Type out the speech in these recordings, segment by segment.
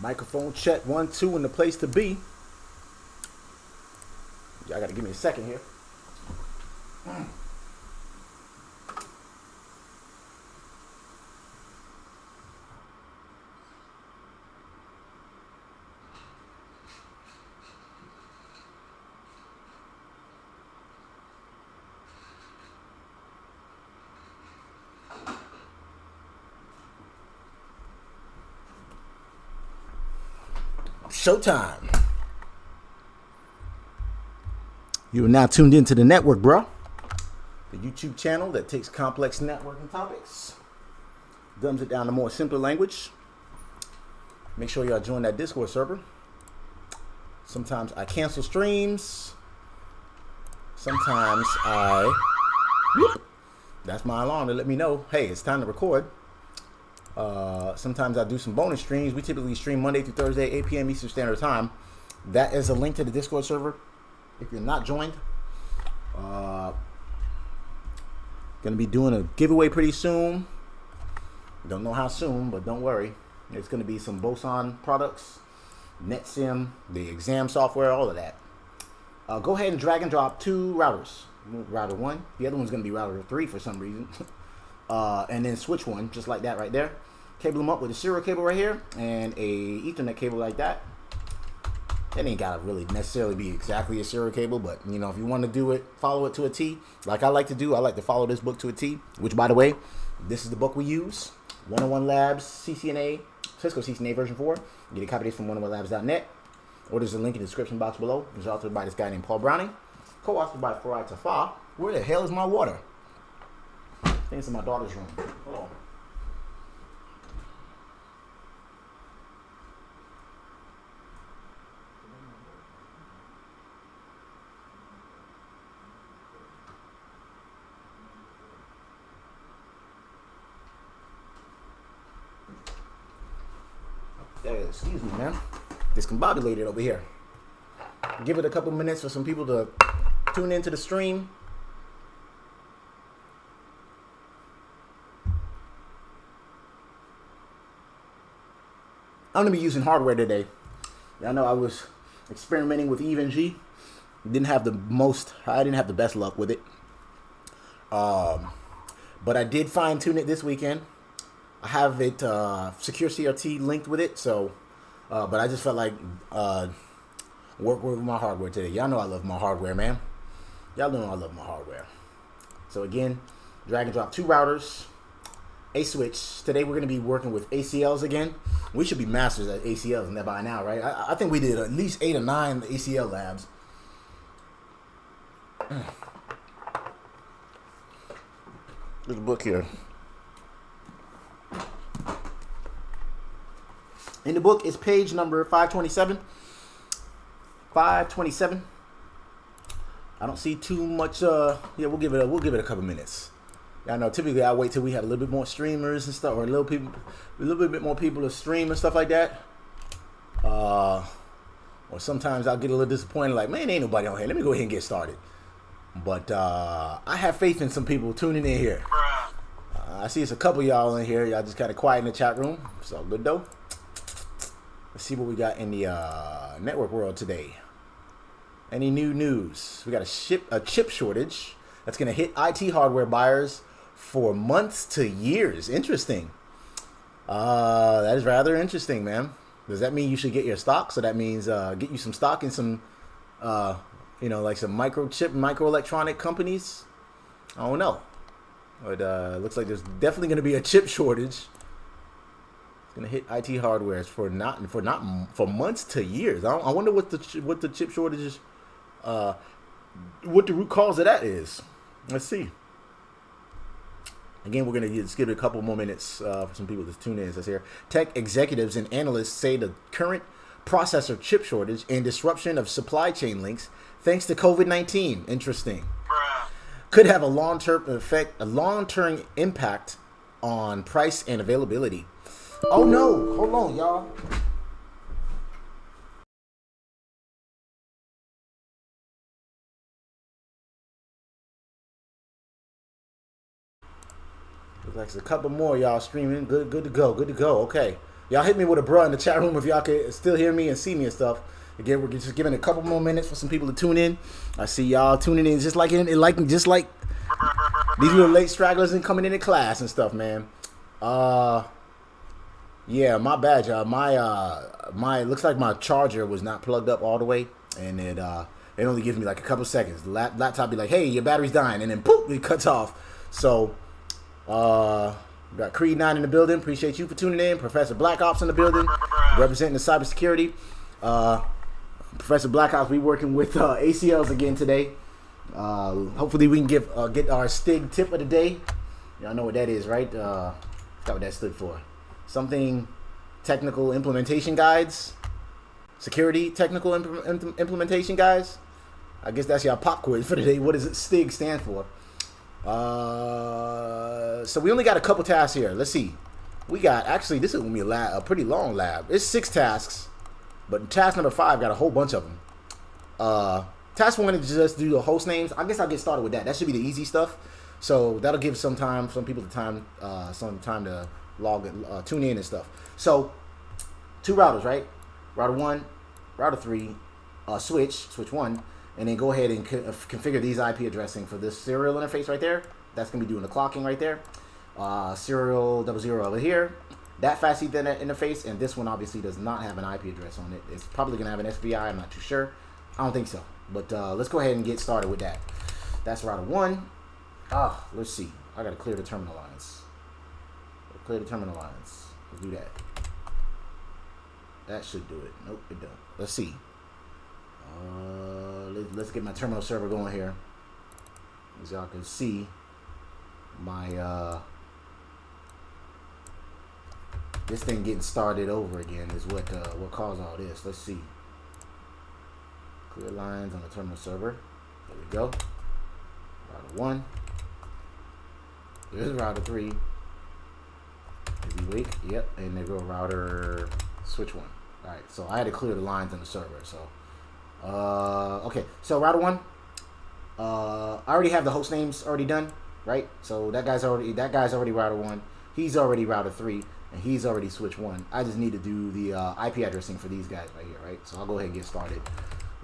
Microphone check 1 2 in the place to be. Y'all gotta give me a second here. Showtime. You are now tuned into the NetworkBruh, the YouTube channel that takes complex networking topics, dumbs it down to more simpler language. Make sure y'all join that Discord server. Sometimes I cancel streams. Sometimes that's my alarm to let me know, hey, it's time to record. Sometimes I do some bonus streams. We typically stream Monday through Thursday, 8 p.m. Eastern Standard Time. That is a link to the Discord server. If you're not joined, gonna be doing a giveaway pretty soon. Don't know how soon, but don't worry. It's gonna be some Boson products, NetSim, the exam software, all of that. Go ahead and drag and drop 2 routers. Router 1. The other one's gonna be router 3 for some reason. And then switch one, just like that right there. Cable them up with a serial cable right here and a Ethernet cable like that. It ain't gotta really necessarily be exactly a serial cable, but you know, if you want to do it, follow it to a T, like I like to do. I like to follow this book to a T, which, by the way, this is the book we use. 101 Labs CCNA, Cisco CCNA version 4. Get a copy of this from 101labs.net, or there's a link in the description box below. It's authored by this guy named Paul Browning, co-authored by Farai Tafa. Where the hell is my water? I think it's in my daughter's room. Hold on. Excuse me, man. Discombobulated over here. Give it a couple minutes for some people to tune into the stream. I'm gonna be using hardware today. Y'all know I was experimenting with EVNG. I didn't have the best luck with it. But I did fine tune it this weekend. I have it secure CRT linked with it, so but I just felt like work with my hardware today. Y'all know I love my hardware, man. Y'all know I love my hardware. So again, drag and drop 2 routers, a switch. Today we're going to be working with ACLs again. We should be masters at ACLs and that by now, right? I think we did at least 8 or 9 ACL labs. There's a book here. In the book is page number 527. 527. I don't see too much. Yeah, we'll give it a couple minutes. I know typically I wait till we have a little bit more streamers and stuff, or a little bit more people to stream and stuff like that. Or sometimes I'll get a little disappointed, like, man, ain't nobody on here. Let me go ahead and get started. But I have faith in some people tuning in here. I see it's a couple y'all in here. Y'all just kind of quiet in the chat room. It's all good though. Let's see what we got in the network world today. Any new news? We got a chip shortage that's going to hit IT hardware buyers for months to years. Interesting. That is rather interesting, man. Does that mean you should get your stock? So that means get you some stock in some, like some microelectronic companies. I don't know. But looks like there's definitely going to be a chip shortage. Gonna hit IT hardware for months to years. I wonder what the chip shortages, what the root cause of that is. Let's see. Again, we're gonna just give it a couple more minutes for some people to tune in. It says here, tech executives and analysts say the current processor chip shortage and disruption of supply chain links, thanks to COVID-19, interesting, could have a long-term impact on price and availability. Oh no, hold on, y'all. Looks like a couple more y'all streaming. Good to go. Okay. Y'all hit me with a bruh in the chat room if y'all can still hear me and see me and stuff. Again, we're just giving a couple more minutes for some people to tune in. I see y'all tuning in just like these little late stragglers and coming into class and stuff, man. Yeah, my bad, y'all. My looks like my charger was not plugged up all the way, and it only gives me like a couple seconds. The laptop be like, "Hey, your battery's dying," and then poof, it cuts off. So, we got Creed 9 in the building. Appreciate you for tuning in. Professor Black Ops in the building, representing the cybersecurity. Professor Black Ops, we working with ACLs again today. Hopefully we can get our STIG tip of the day. Y'all know what that is, right? Forgot what that stood for. Something technical implementation guides. Security technical implementation guides. I guess that's your pop quiz for today. What does it STIG stand for? So we only got a couple tasks here. Let's see. We got, actually, this is going to be a pretty long lab. It's 6 tasks, but task number 5 got a whole bunch of them. Task 1 is just do the host names. I guess I'll get started with that. That should be the easy stuff. So that'll give some people some time to tune in and stuff. So 2 routers, right? Router 1, router 3, switch 1, and then go ahead and configure these IP addressing for this serial interface right there. That's going to be doing the clocking right there. Serial 00 over here. That fast Ethernet interface, and this one obviously does not have an IP address on it. It's probably going to have an SPI. I'm not too sure. I don't think so. But let's go ahead and get started with that. That's router 1. Let's see. I got to clear the terminal lines. Let's do that. That should do it. Nope, it don't. Let's see. Let's get my terminal server going here. As y'all can see, my this thing getting started over again is what caused all this. Let's see. Clear lines on the terminal server. There we go. Router 1. There's router 3. Is he awake? Yep. And there go router switch 1. All right. So I had to clear the lines on the server. So okay. So router 1. I already have the host names already done, right? So that guy's already router 1. He's already router 3, and he's already switch 1. I just need to do the IP addressing for these guys right here, right? So I'll go ahead and get started.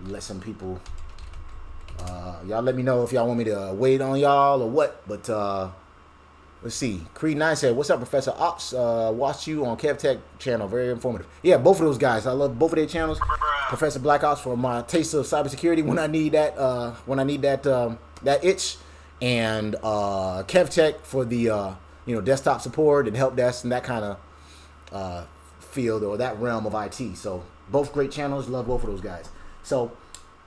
Let some people. Y'all let me know if y'all want me to wait on y'all or what. But let's see. Creed 9 said, "What's up, Professor Ops? Watch you on KevTech channel. Very informative." Yeah, both of those guys. I love both of their channels. Professor Black Ops for my taste of cybersecurity when I need that. That itch, and KevTech for the desktop support and help desk and that kind of field or that realm of IT. So both great channels. Love both of those guys. So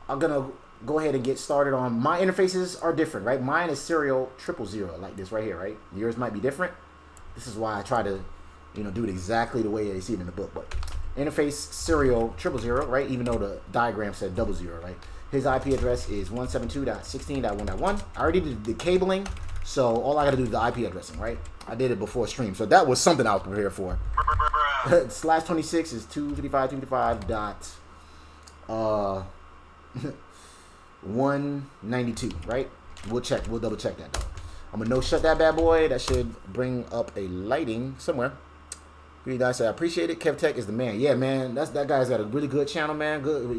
I'm gonna go ahead and get started on my interfaces are different, right? Mine is serial 000 like this right here, right? Yours might be different. This is why I try to, do it exactly the way they see it in the book. But interface serial 000, right? Even though the diagram said 00, right? His IP address is 172.16.1.1. I already did the cabling, so all I gotta do is the IP addressing, right? I did it before stream, so that was something I was prepared for. /26 is 255.255.192, right? We'll double check that though. I'm gonna no shut that bad boy. That should bring up a lighting somewhere. Pretty nice. I appreciate it. KevTech is the man. Yeah, man. That guy's got a really good channel, man. Good,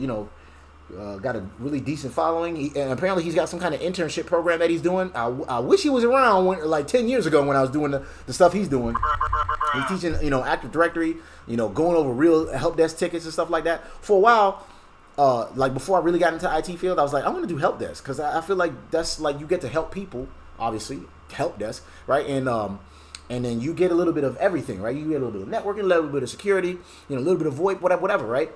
got a really decent following. And apparently he's got some kind of internship program that he's doing. I wish he was around like 10 years ago when I was doing the stuff he's doing. He's teaching, Active Directory, going over real help desk tickets and stuff like that. For a while, like before I really got into IT field, I was like, I want to do help desk because I feel like that's like you get to help people, obviously, help desk, right? And then you get a little bit of everything, right? You get a little bit of networking, a little bit of security, a little bit of VoIP, whatever, right?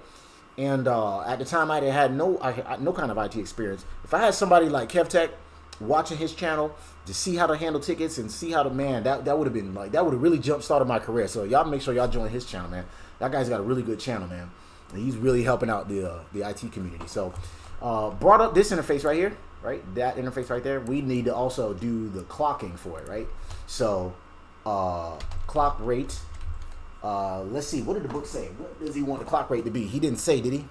And at the time, I had no kind of IT experience. If I had somebody like KevTech watching his channel to see how to handle tickets and see how to that would have been like that would have really jump started my career. So y'all make sure y'all join his channel, man. That guy's got a really good channel, man. And he's really helping out the IT community. So brought up this interface right here, right? That interface right there. We need to also do the clocking for it, right? So clock rate. Let's see. What did the book say? What does he want the clock rate to be? He didn't say, did he?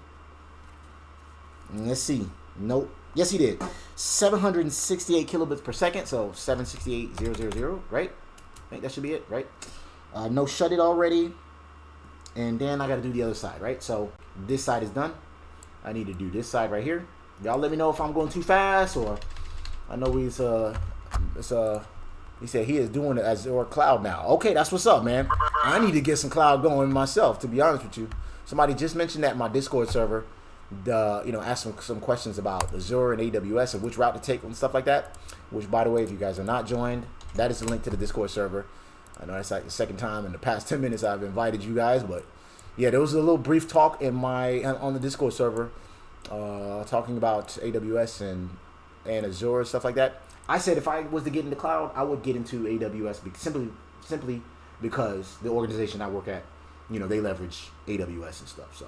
Let's see. Nope. Yes, he did. 768 kilobits per second. So 768,000, right? I think that should be it, right? No shut it already. and then I got to do the other side, right? So this side is done. I need to do this side right here. Y'all let me know if I'm going too fast, or I know he said he is doing it as or cloud now. Okay, that's what's up, man. I need to get some cloud going myself, to be honest with you. Somebody just mentioned that in my Discord server, asked some questions about Azure and AWS and which route to take and stuff like that. Which, by the way, if you guys are not joined, that is the link to the Discord server. I know that's like the second time in the past 10 minutes I've invited you guys, but yeah, there was a little brief talk on the Discord server, talking about AWS and Azure and stuff like that. I said if I was to get into cloud, I would get into AWS simply because the organization I work at, they leverage AWS and stuff. So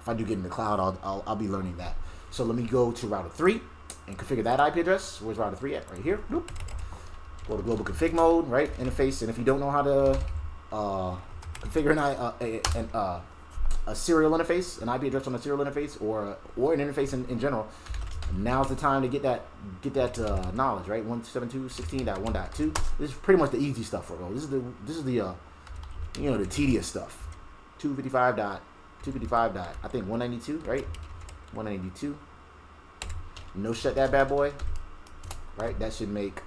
if I do get into cloud, I'll be learning that. So let me go to router 3 and configure that IP address. Where's router 3 at? Right here. Boop. Go to global config mode, right? Interface. And if you don't know how to configure a serial interface, an IP address on a serial interface, or an interface in general, now's the time to get that knowledge, right? 172.16.1.2. This is pretty much the easy stuff for This is the the tedious stuff. 255. I think 192, right? 192. No shut that bad boy, right? That should make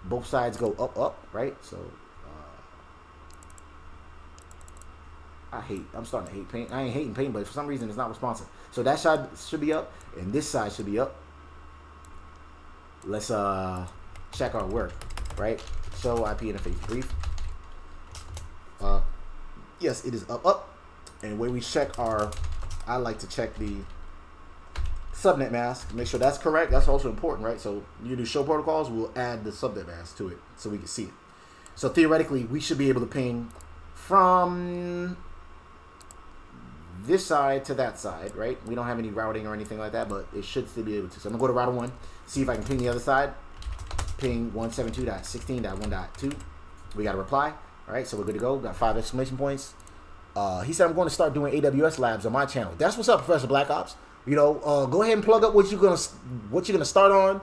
both sides go up, right? So I'm starting to hate paint. I ain't hating paint, but for some reason it's not responsive. So that side should be up, and this side should be up. Let's check our work, right? Show IP interface brief. Yes, it is up. And when we check I like to check the subnet mask, make sure that's correct. That's also important, right? So you do show protocols, we'll add the subnet mask to it so we can see it. So theoretically, we should be able to ping from this side to that side, right? We don't have any routing or anything like that, but it should still be able to. So I'm gonna go to router 1, see if I can ping the other side. Ping 172.16.1.2. We got a reply. All right, so we're good to go. Got 5 exclamation points. He said I'm going to start doing AWS labs on my channel. That's what's up, Professor Black Ops. Go ahead and plug up what you're gonna start on.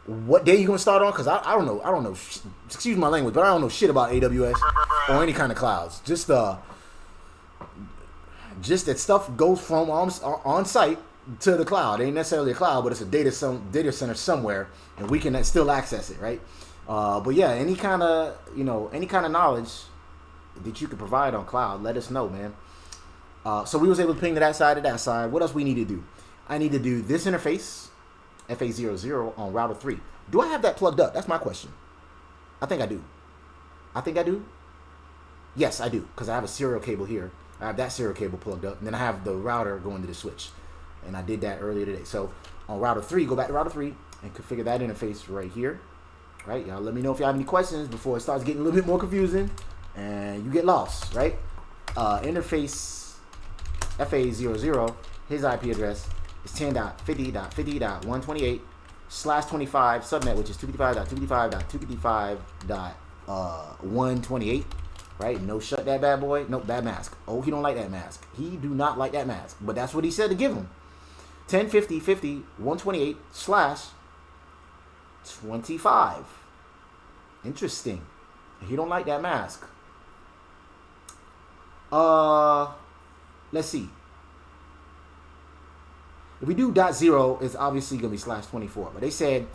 What day you're gonna start on? Because I don't know. Excuse my language, but I don't know shit about AWS or any kind of clouds. Just that stuff goes from on site to the cloud. It ain't necessarily a cloud, but it's a data center somewhere, and we can still access it, right? But yeah, any kind of knowledge that you can provide on cloud, let us know, man. So we was able to ping to that side. What else we need to do? I need to do this interface, FA00 on router 3. Do I have that plugged up? That's my question. I think I do. Yes, I do, because I have a serial cable here. I have that serial cable plugged up, and then I have the router going to the switch. And I did that earlier today. So on router 3, go back to router 3 and configure that interface right here. Right, y'all let me know if you have any questions before it starts getting a little bit more confusing and you get lost, right? Interface FA00, his IP address is 10.50.50.128/25 subnet, which is 255.255.255.128, right? No shut that bad boy. Nope, bad mask. Oh, he don't like that mask. He do not like that mask, but that's what he said to give him. 10.50.50.128/25. Interesting. He don't like that mask. Let's see. If we do .0, it's obviously gonna be /24. But they said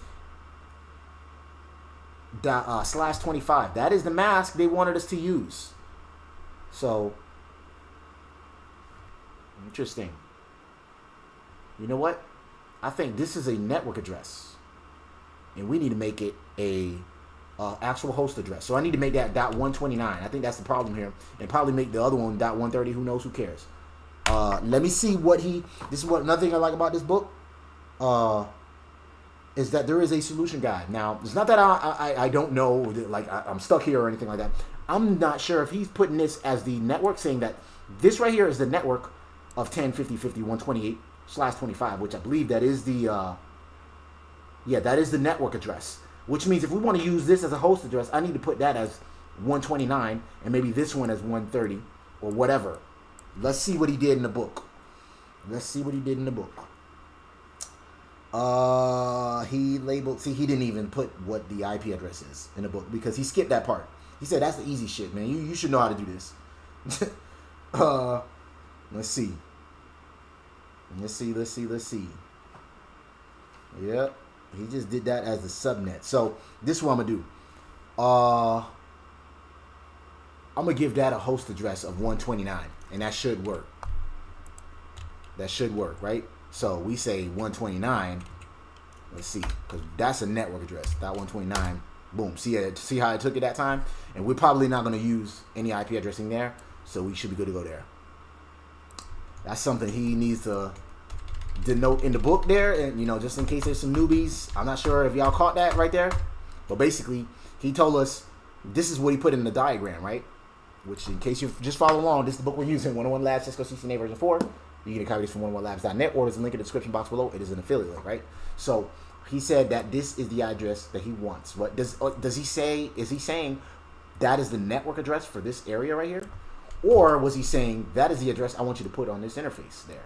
/25. That is the mask they wanted us to use. So interesting. You know what? I think this is a network address, and we need to make it a actual host address. So I need to make that .129. I think that's the problem here, and probably make the other one .130. Who knows? Who cares? Let me see what this is what another thing I like about this book is that there is a solution guide. Now, it's not that I don't know, like I'm stuck here or anything like that. I'm not sure if he's putting this as the network, saying that this right here is the network of 10.50.50.128/25, which I believe that is the that is the network address. Which means if we want to use this as a host address, I need to put that as 129 and maybe this one as 130 or whatever. Let's see what he did in the book. He labeled, he didn't even put what the IP address is in the book because he skipped that part. He said that's the easy shit, man. You should know how to do this. Let's see. Yep, he just did that as the subnet. So this is what I'm gonna do. I'm gonna give that a host address of 129, and that should work. That should work, right? So we say 129. Let's see, because that's a network address. That 129. Boom. See how I took it that time? And we're probably not gonna use any IP addressing there, so we should be good to go there. That's something he needs to denote in the book there, and just in case there's some newbies. I'm not sure if y'all caught that right there, but basically he told us this is what he put in the diagram, right? Which, in case you just follow along, this is the book we're using, 101 Labs Cisco CCNA version 4. You can copy this from 101labs.net, or there's a link in the description box below. It is an affiliate link, right? So he said that this is the address that he wants. What does he say? Is he saying that is the network address for this area right here? Or was he saying that is the address I want you to put on this interface there?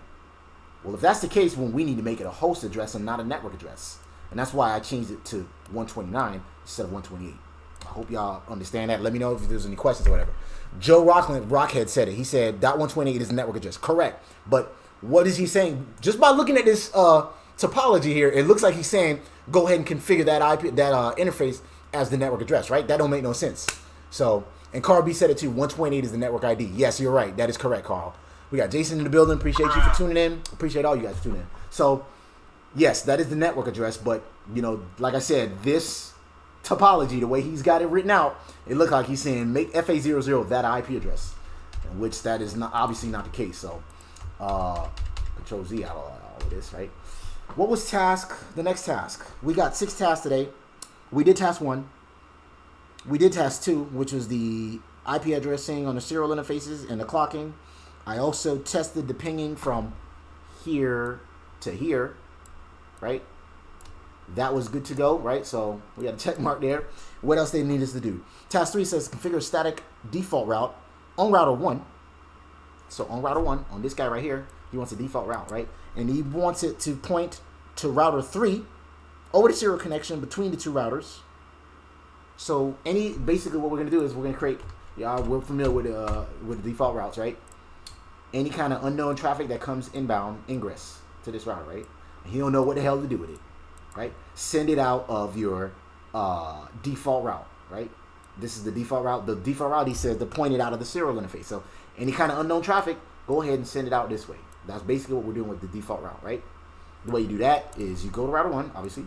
Well, if that's the case, then we need to make it a host address and not a network address. And that's why I changed it to 129 instead of 128. I hope y'all understand that. Let me know if there's any questions or whatever. Joe Rockhead said it. He said that 128 is the network address. Correct. But what is he saying? Just by looking at this topology here, it looks like he's saying go ahead and configure that IP, that interface as the network address, right? That don't make no sense. So, and Carl B said it too. 128 is the network ID. Yes, you're right. That is correct, Carl. We got Jason in the building. Appreciate you for tuning in. Appreciate all you guys for tuning in. So, yes, that is the network address. But, like I said, this topology, the way he's got it written out, it looked like he's saying make FA00 that IP address, which that is not obviously not the case. So, Control Z out of all of this, right? What was the next task? We got 6 tasks today. We did task 1. We did task 2, which was the IP addressing on the serial interfaces and the clocking. I also tested the pinging from here to here, right? That was good to go, right? So we got a check mark there. What else they need us to do? Task 3 says configure static default route on router 1. So on router 1, on this guy right here, he wants a default route, right? And he wants it to point to router 3 over the serial connection between the 2 routers. So basically what we're gonna do is we're gonna create, we're familiar with the default routes, right? Any kind of unknown traffic that comes inbound, ingress to this router, right? And he don't know what the hell to do with it, right? Send it out of your default route, right? This is the default route. The default route, he says, to point it out of the serial interface. So any kind of unknown traffic, go ahead and send it out this way. That's basically what we're doing with the default route, right? The way you do that is you go to router 1, obviously.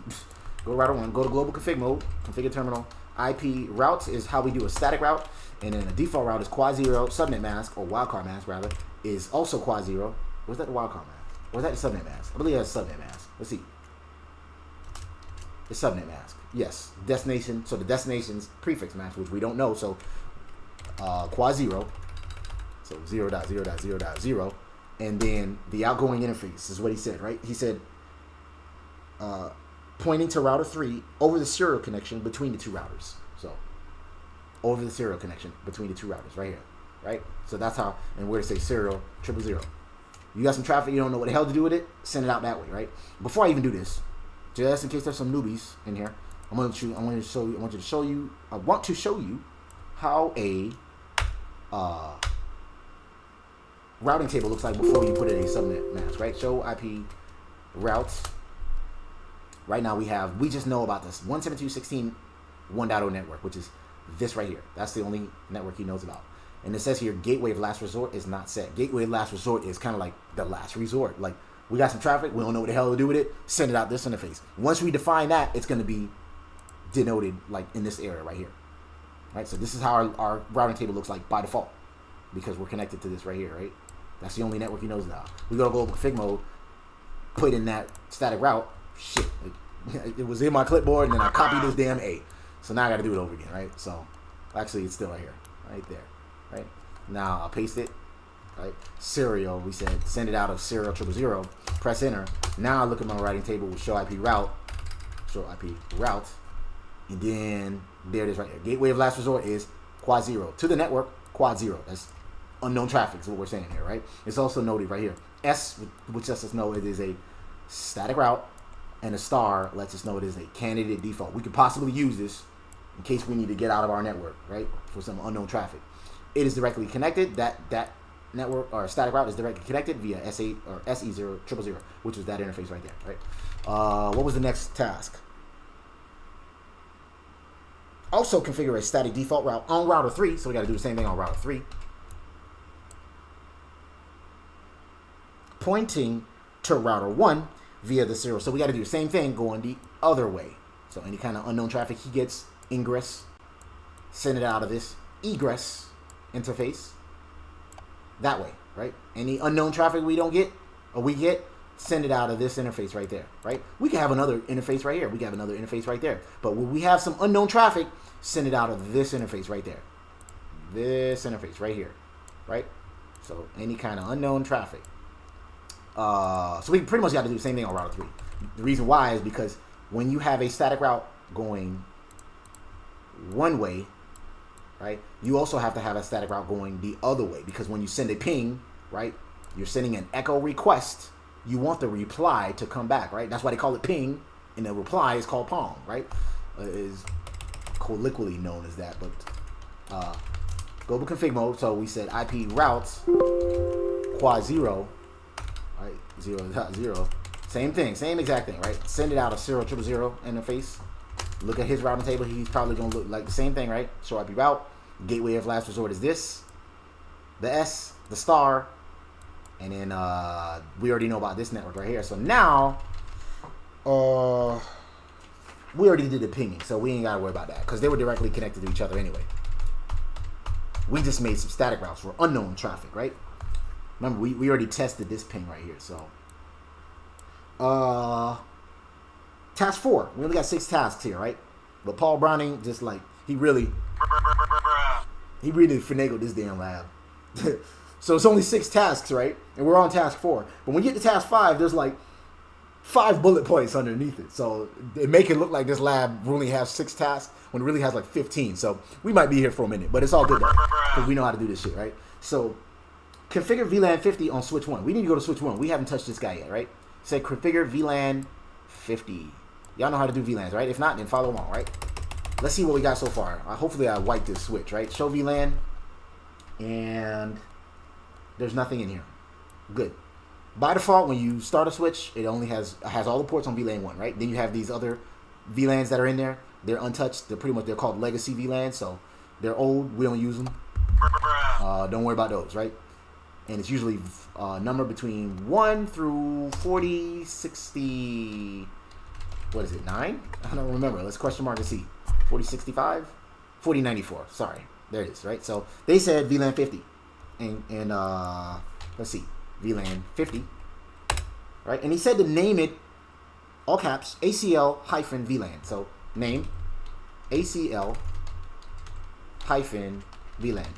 Go to router 1, go to global config mode, configure terminal. IP routes is how we do a static route, and then a default route is quad 0, subnet mask, or wildcard mask rather, is also quad 0. Was that the wildcard mask? Or was that the subnet mask? I believe that's subnet mask. Let's see. The subnet mask. Yes. Destination. So the destination's prefix mask, which we don't know. So quad 0. So 0.0.0.0. And then the outgoing interface is what he said, right? He said pointing to router 3 over the serial connection between the 2 routers. So over the serial connection between the 2 routers right here, right? So that's how, and where to say serial 000. You got some traffic, you don't know what the hell to do with it, send it out that way, right? Before I even do this, just in case there's some newbies in here, I want to show you how a routing table looks like before you put in a subnet mask, right? Show IP routes. Right now we just know about this 172.16.1.0 network, which is this right here. That's the only network he knows about. And it says here, gateway of last resort is not set. Gateway of last resort is kind of like the last resort. Like, we got some traffic, we don't know what the hell to do with it, send it out this interface. Once we define that, it's going to be denoted like in this area right here. Right, so this is how our routing table looks like by default, because we're connected to this right here, right? That's the only network he knows now. We go to global config mode, put in that static route. Shit, it was in my clipboard, and then I copied this damn A. So now I got to do it over again, right? So actually, it's still right here, right there, right? Now I'll paste it, right? Serial, we said send it out of serial 000. Press enter. Now I look at my routing table with show IP route, and then there it is right here. Gateway of last resort is quad 0 to the network. Quad 0. That's unknown traffic is what we're saying here, right? It's also noted right here. S, which lets us know it is a static route, and a star lets us know it is a candidate default. We could possibly use this in case we need to get out of our network, right, for some unknown traffic. It is directly connected. That network or static route is directly connected via S8 or SE000, which was that interface right there, right? What was the next task? Also configure a static default route on router 3. So we got to do the same thing on router 3. Pointing to router 1 via the 0. So we got to do the same thing going the other way. So any kind of unknown traffic he gets, ingress, send it out of this egress interface that way, right? Any unknown traffic we don't get, or we get, send it out of this interface right there, right? We can have another interface right here. We can have another interface right there. But when we have some unknown traffic, send it out of this interface right there. This interface right here, right? So any kind of unknown traffic. So we pretty much got to do the same thing on router 3. The reason why is because when you have a static route going one way, right, you also have to have a static route going the other way, because when you send a ping, right, you're sending an echo request. You want the reply to come back, right? That's why they call it ping, and the reply is called pong, right? Is colloquially known as that, but global config mode. So we said IP routes quad 0, right? 0.0. Same thing, same exact thing, right? Send it out of 0.000 interface. Look at his routing table. He's probably gonna look like the same thing, right? Show IP route. Gateway of last resort is this. The S, the star, and then we already know about this network right here. So now, we already did the pinging, so we ain't gotta worry about that because they were directly connected to each other anyway. We just made some static routes for unknown traffic, right? Remember, we already tested this ping right here. So, task 4. We only got 6 tasks here, right? But Paul Browning just like he really finagled this damn lab. So it's only 6 tasks, right? And we're on task 4. But when you get to task 5, there's like 5 bullet points underneath it. So it make it look like this lab only has 6 tasks when it really has like 15. So we might be here for a minute, but it's all good though, because we know how to do this shit, right? So configure VLAN 50 on switch 1. We need to go to switch 1. We haven't touched this guy yet, right? Say configure VLAN 50. Y'all know how to do VLANs, right? If not, then follow along, right? Let's see what we got so far. Hopefully I wiped this switch, right? Show VLAN, and there's nothing in here. Good. By default, when you start a switch, it only has all the ports on VLAN 1, right? Then you have these other VLANs that are in there. They're untouched. They're called legacy VLANs, so they're old. We don't use them. Don't worry about those, right? And it's usually numbered between 1 through 40, 60. What is it, 9? I don't remember. Let's question mark and see. 4065, 4094. Sorry, there it is, right? So they said VLAN 50, and let's see, VLAN 50, right? And he said to name it, all caps, ACL-VLAN. So name ACL-VLAN.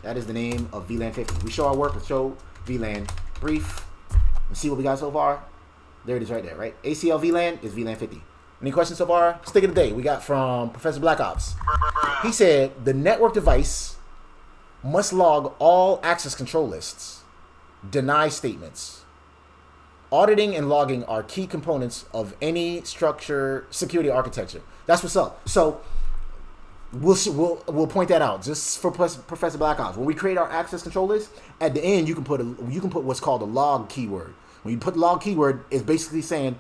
That is the name of VLAN 50. We show our work. Let's show VLAN brief. Let's see what we got so far. There it is right there, right? ACL-VLAN is VLAN 50. Any questions so far? Stick of the day we got from Professor Black Ops. He said the network device must log all access control lists, deny statements. Auditing and logging are key components of any structure security architecture. That's what's up. So we'll point that out just for Professor Black Ops. When we create our access control list, at the end you can put what's called a log keyword. When you put log keyword, it's basically saying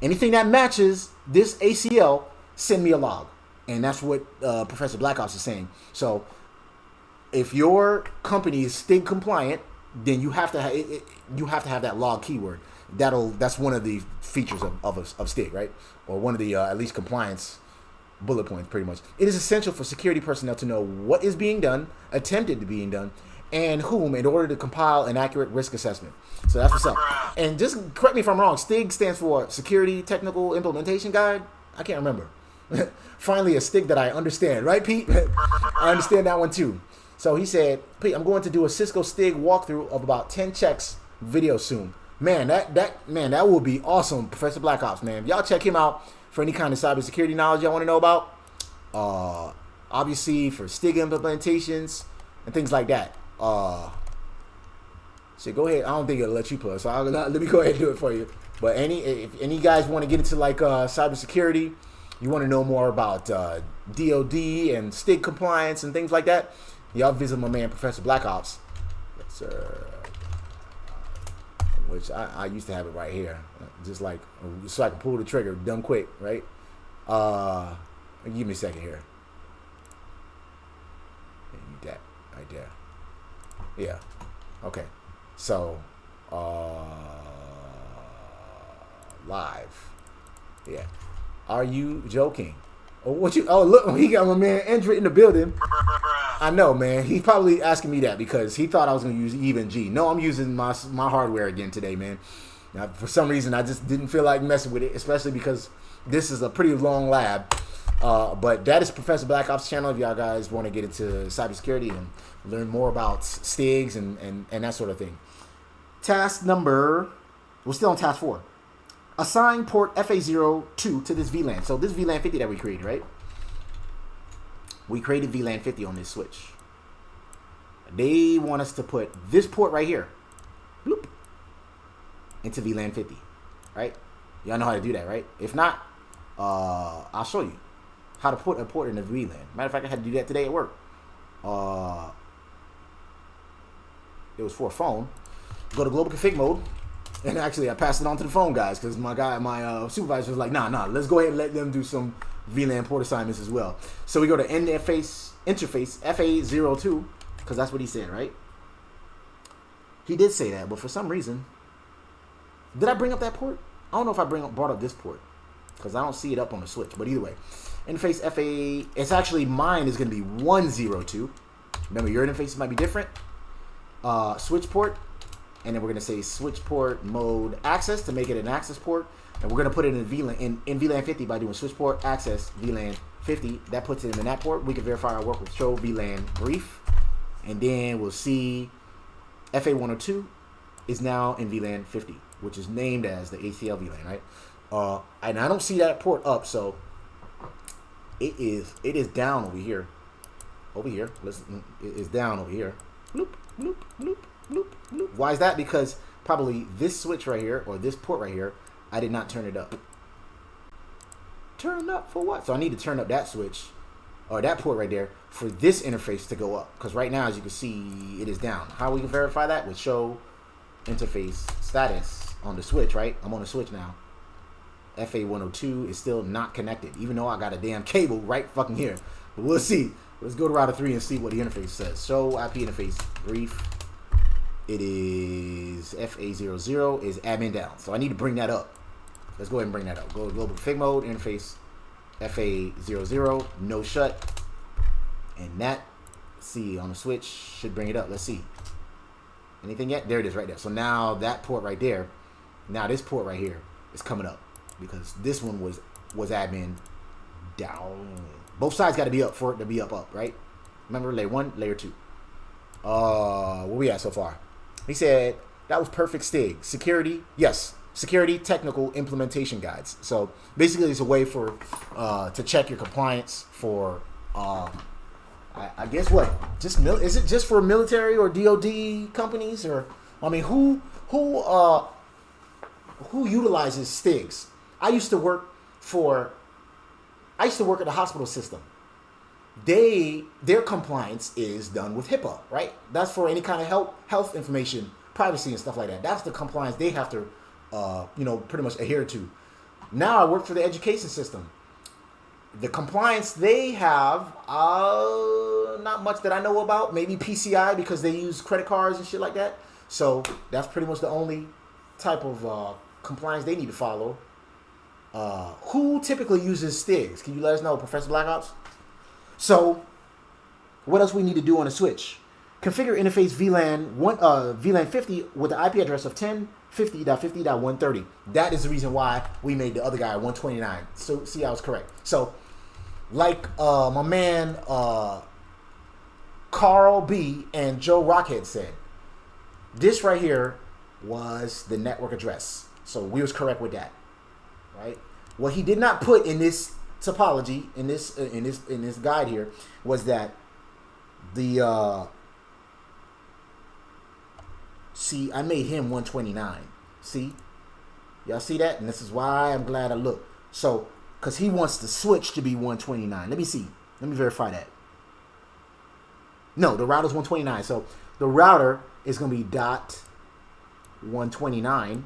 anything that matches this ACL, send me a log. And that's what Professor Black Ops is saying. So if your company is STIG compliant, then you have to have that log keyword. That's one of the features of STIG, right? Or one of the at least compliance bullet points, pretty much. It is essential for security personnel to know what is being done, attempted to being done, and whom in order to compile an accurate risk assessment. So that's what's up. And just correct me if I'm wrong, STIG stands for Security Technical Implementation Guide. I can't remember. Finally, a STIG that I understand, right, Pete? I understand that one too. So he said, Pete, I'm going to do a Cisco STIG walkthrough of about 10 checks video soon. Man, that will be awesome, Professor Black Ops, man. Y'all check him out for any kind of cybersecurity knowledge y'all want to know about. Obviously for STIG implementations and things like that. So go ahead. I don't think it'll let you plug, so let me go ahead and do it for you. But if any guys want to get into like cybersecurity, you want to know more about DoD and STIG compliance and things like that, y'all visit my man Professor Black Ops. Yes, sir. Which I used to have it right here, just like so I can pull the trigger dumb quick, right? Give me a second here. Need that right there. Yeah. Okay. So live. Yeah. Are you joking? Oh, what you? Oh, look, he got my man Andrew in the building. I know, man. He's probably asking me that because he thought I was going to use even G. No, I'm using my hardware again today, man. Now, for some reason, I just didn't feel like messing with it, especially because this is a pretty long lab. But that is Professor Black Ops' channel. If y'all guys want to get into cybersecurity and learn more about STIGs and that sort of thing. Task number, we're still on task 4. Assign port FA02 to this VLAN. So this VLAN 50 that we created, right? We created VLAN 50 on this switch. They want us to put this port right here, bloop, into VLAN 50, right? Y'all know how to do that, right? If not, I'll show you how to put a port in the VLAN. Matter of fact, I had to do that today at work. It was for a phone. Go to global config mode. And actually, I passed it on to the phone guys because my supervisor was like, nah, let's go ahead and let them do some VLAN port assignments as well. So we go to interface FA02 because that's what he said, right? He did say that, but for some reason, did I bring up that port? I don't know if I brought up this port because I don't see it up on the switch. But either way, interface FA, it's actually mine is going to be 102. Remember, your interfaces might be different. Switch port. And then we're going to say switch port mode access to make it an access port. And we're going to put it in VLAN, in VLAN 50 by doing switch port access VLAN 50. That puts it in that port. We can verify our work with show VLAN brief. And then we'll see FA102 is now in VLAN 50, which is named as the ACL VLAN, right? And I don't see that port up, so it is down over here. Over here. Listen, it is down over here. Bloop, bloop, bloop. Bloop, bloop. Why is that? Because probably this switch right here or this port right here, I did not turn it up. Turn up for what? So I need to turn up that switch or that port right there for this interface to go up. Because right now, as you can see, it is down. How we can verify that? With show interface status on the switch, right? I'm on the switch now. FA102 is still not connected, even though I got a damn cable right fucking here. But we'll see. Let's go to router 3 and see what the interface says. Show IP interface brief. It is FA00 is admin down. So I need to bring that up. Let's go ahead and bring that up. Go to global config mode, interface FA00, no shut. And that, see, on the switch should bring it up. Let's see. Anything yet? There it is right there. So now that port right there, now this port right here is coming up because this one was admin down. Both sides got to be up for it to be up, right? Remember, layer 1, layer 2. Where we at so far? He said that was perfect STIG. Security, yes. Security technical implementation guides. So basically, it's a way for to check your compliance for. I guess what? Is it just for military or DoD companies or? I mean, who utilizes STIGs? I used to work at the hospital system. Their compliance is done with HIPAA, right? That's for any kind of health information, privacy and stuff like that. That's the compliance they have to, pretty much adhere to. Now I work for the education system. The compliance they have, not much that I know about. Maybe PCI because they use credit cards and shit like that. So that's pretty much the only type of compliance they need to follow. Who typically uses STIGs? Can you let us know, Professor Black Ops? So, what else we need to do on a switch? Configure interface VLAN 50 with the IP address of 1050.50.130. That is the reason why we made the other guy 129. So, see, I was correct. So, like my man Carl B and Joe Rockhead said, this right here was the network address. So, we was correct with that, right? What he did not put in this topology in this guide here was that the see, I made him 129. See, y'all see that? And this is why I'm glad I looked. So because he wants the switch to be 129. Let me see. Let me verify that. No, the router's 129. So the router is going to be dot 129.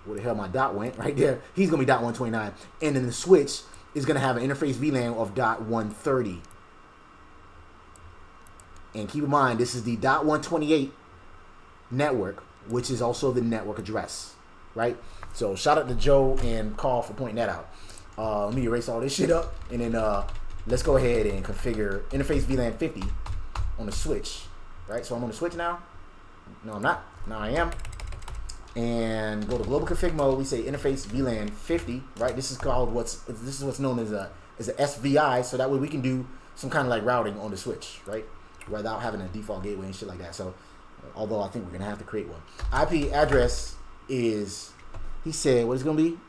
Where the hell my dot went? Right there. He's going to be dot 129. And then the switch is going to have an interface VLAN of dot 130. And keep in mind, this is the dot 128 network, which is also the network address, right? So shout out to Joe and Carl for pointing that out. Let me erase all this shit up, and then let's go ahead and configure interface VLAN 50 on the switch, right? So I'm on the switch now. No, I'm not. Now I am. And go to global config mode. We say interface VLAN 50, right? This is called what's known as a SVI, so that way we can do some kind of like routing on the switch, right? Without having a default gateway and shit like that. So, although I think we're gonna have to create one. IP address is, he said, what is it gonna be?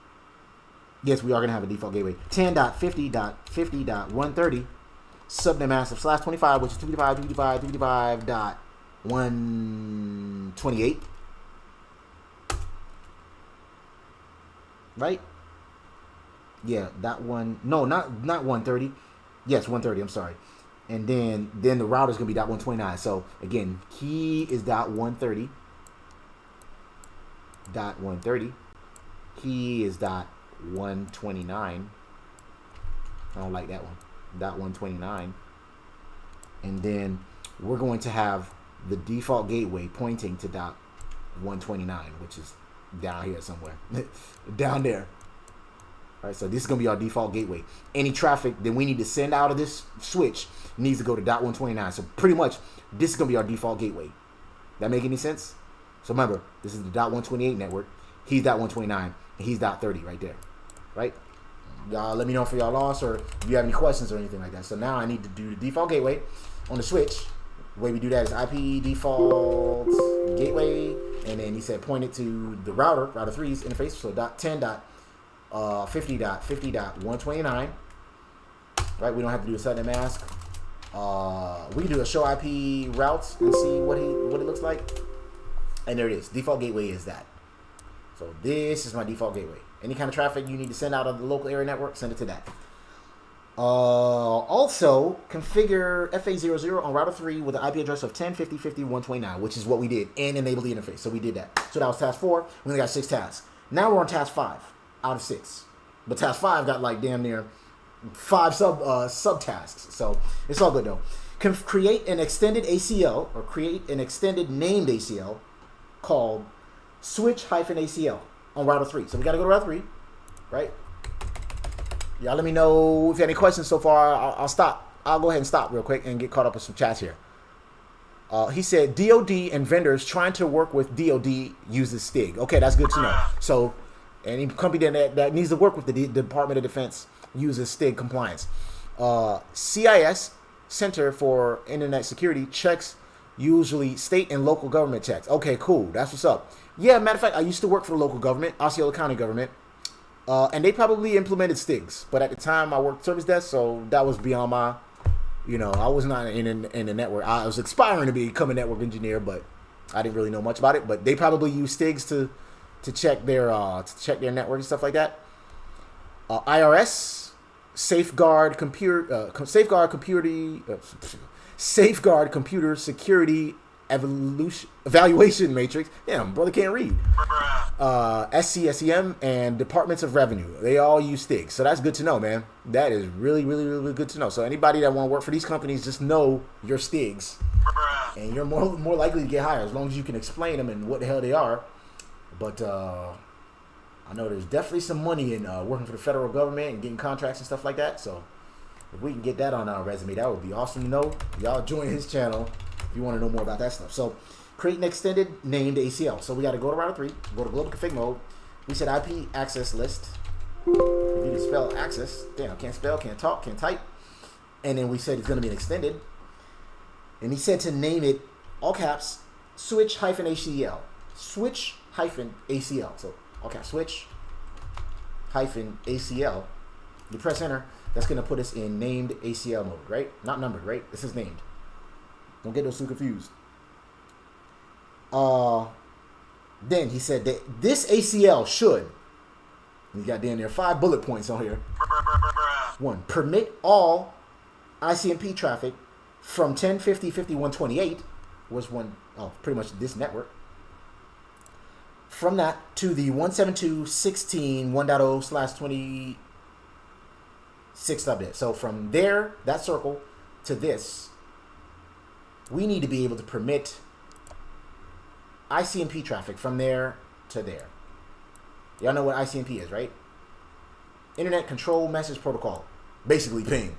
Yes, we are gonna have a default gateway. 10.50.50.130 subnet mask /25, which is 255.255.128. Right? Yeah, that one. No, not 130. Yes, 130. I'm sorry. And then the router's gonna be dot 129. So again, key is dot 130. Dot 130. Key is dot 129. I don't like that one. Dot 129. And then we're going to have the default gateway pointing to dot 129, which is down here somewhere. Down there. All right, so this is going to be our default gateway. Any traffic that we need to send out of this switch needs to go to dot 129. So pretty much, this is going to be our default gateway. That make any sense? So remember, this is the dot 128 network. He's dot 129, and he's dot 30 right there. Right? Y'all let me know if y'all lost or if you have any questions or anything like that. So now I need to do the default gateway on the switch. The way we do that is IP default gateway, and then he said point it to the router 3's interface. So dot 10.50.50.129. Right, we don't have to do a subnet mask. We can do a show IP routes and see what it looks like. And there it is. Default gateway is that. So this is my default gateway. Any kind of traffic you need to send out of the local area network, send it to that. Also, configure FA00 on router 3 with an IP address of 10.50.50.129, which is what we did, and enable the interface. So we did that. So that was task 4. We only got 6 tasks. Now we're on task 5 out of 6. But task 5 got like damn near 5 subtasks. So it's all good though. Create an extended ACL or create an extended named ACL called switch-ACL on router 3. So we got to go to router 3, right? Y'all let me know if you have any questions so far. I'll stop. I'll go ahead and stop real quick and get caught up with some chats here. He said DOD and vendors trying to work with DOD uses STIG. Okay, that's good to know. So any company that needs to work with the Department of Defense uses STIG compliance. CIS, Center for Internet Security, checks usually state and local government checks. Okay, cool. That's what's up. Yeah, matter of fact, I used to work for the local government, Osceola County government. And they probably implemented STIGs, but at the time I worked service desk, so that was beyond my, I was not in the network. I was aspiring to become a network engineer, but I didn't really know much about it. But they probably use STIGs to check their network and stuff like that. IRS safeguard computer security evaluation matrix. Damn, brother can't read. SCSEM and Departments of Revenue. They all use STIG. So that's good to know, man. That is really, really, really good to know. So anybody that want to work for these companies, just know your STIGs. And you're more likely to get hired as long as you can explain them and what the hell they are. But I know there's definitely some money in working for the federal government and getting contracts and stuff like that. So if we can get that on our resume, that would be awesome to know. Y'all join his channel if you want to know more about that stuff. So create an extended named ACL. So we got to go to router 3, go to global config mode. We said IP access list. We need to spell access. Damn, can't spell, can't talk, can't type. And then we said it's going to be an extended. And he said to name it, all caps, switch-ACL. Switch-ACL. So all caps, switch-ACL. You press enter. That's going to put us in named ACL mode, right? Not numbered, right? This is named. Don't get those too confused. Then he said that this ACL should You got down there 5 bullet points on here. 1. Permit all ICMP traffic from 1050.5128 was pretty much this network. From that to the 172.16.1.0/26 subnet. So from there, that circle, to this, we need to be able to permit ICMP traffic from there to there. Y'all know what ICMP is, right? Internet Control Message Protocol. Basically ping.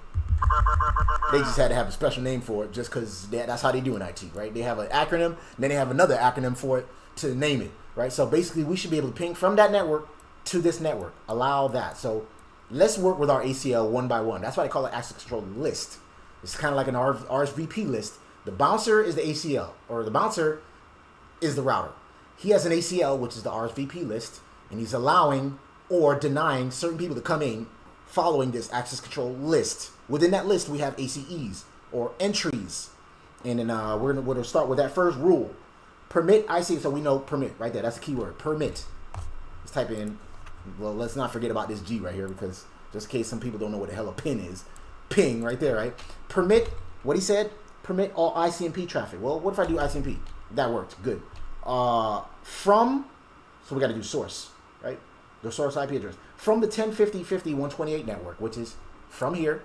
They just had to have a special name for it just because that's how they do in IT, right? They have an acronym, then they have another acronym for it to name it, right? So basically, we should be able to ping from that network to this network. Allow that. So let's work with our ACL one by one. That's why they call it access control list. It's kind of like an RSVP list. The bouncer is the ACL, or the bouncer is the router. He has an ACL, which is the RSVP list, and he's allowing or denying certain people to come in following this access control list. Within that list, we have ACEs, or entries. And then we're going to start with that first rule. Permit ICMP, so we know permit right there. That's the key word, permit. Let's type in, well, let's not forget about this G right here, because just in case some people don't know what the hell a pin is. Ping right there, right? Permit, what he said, permit all ICMP traffic. Well, what if I do ICMP? That worked, good. From, so we got to do source, right? The source IP address. From the 1050.50.128 network, which is from here,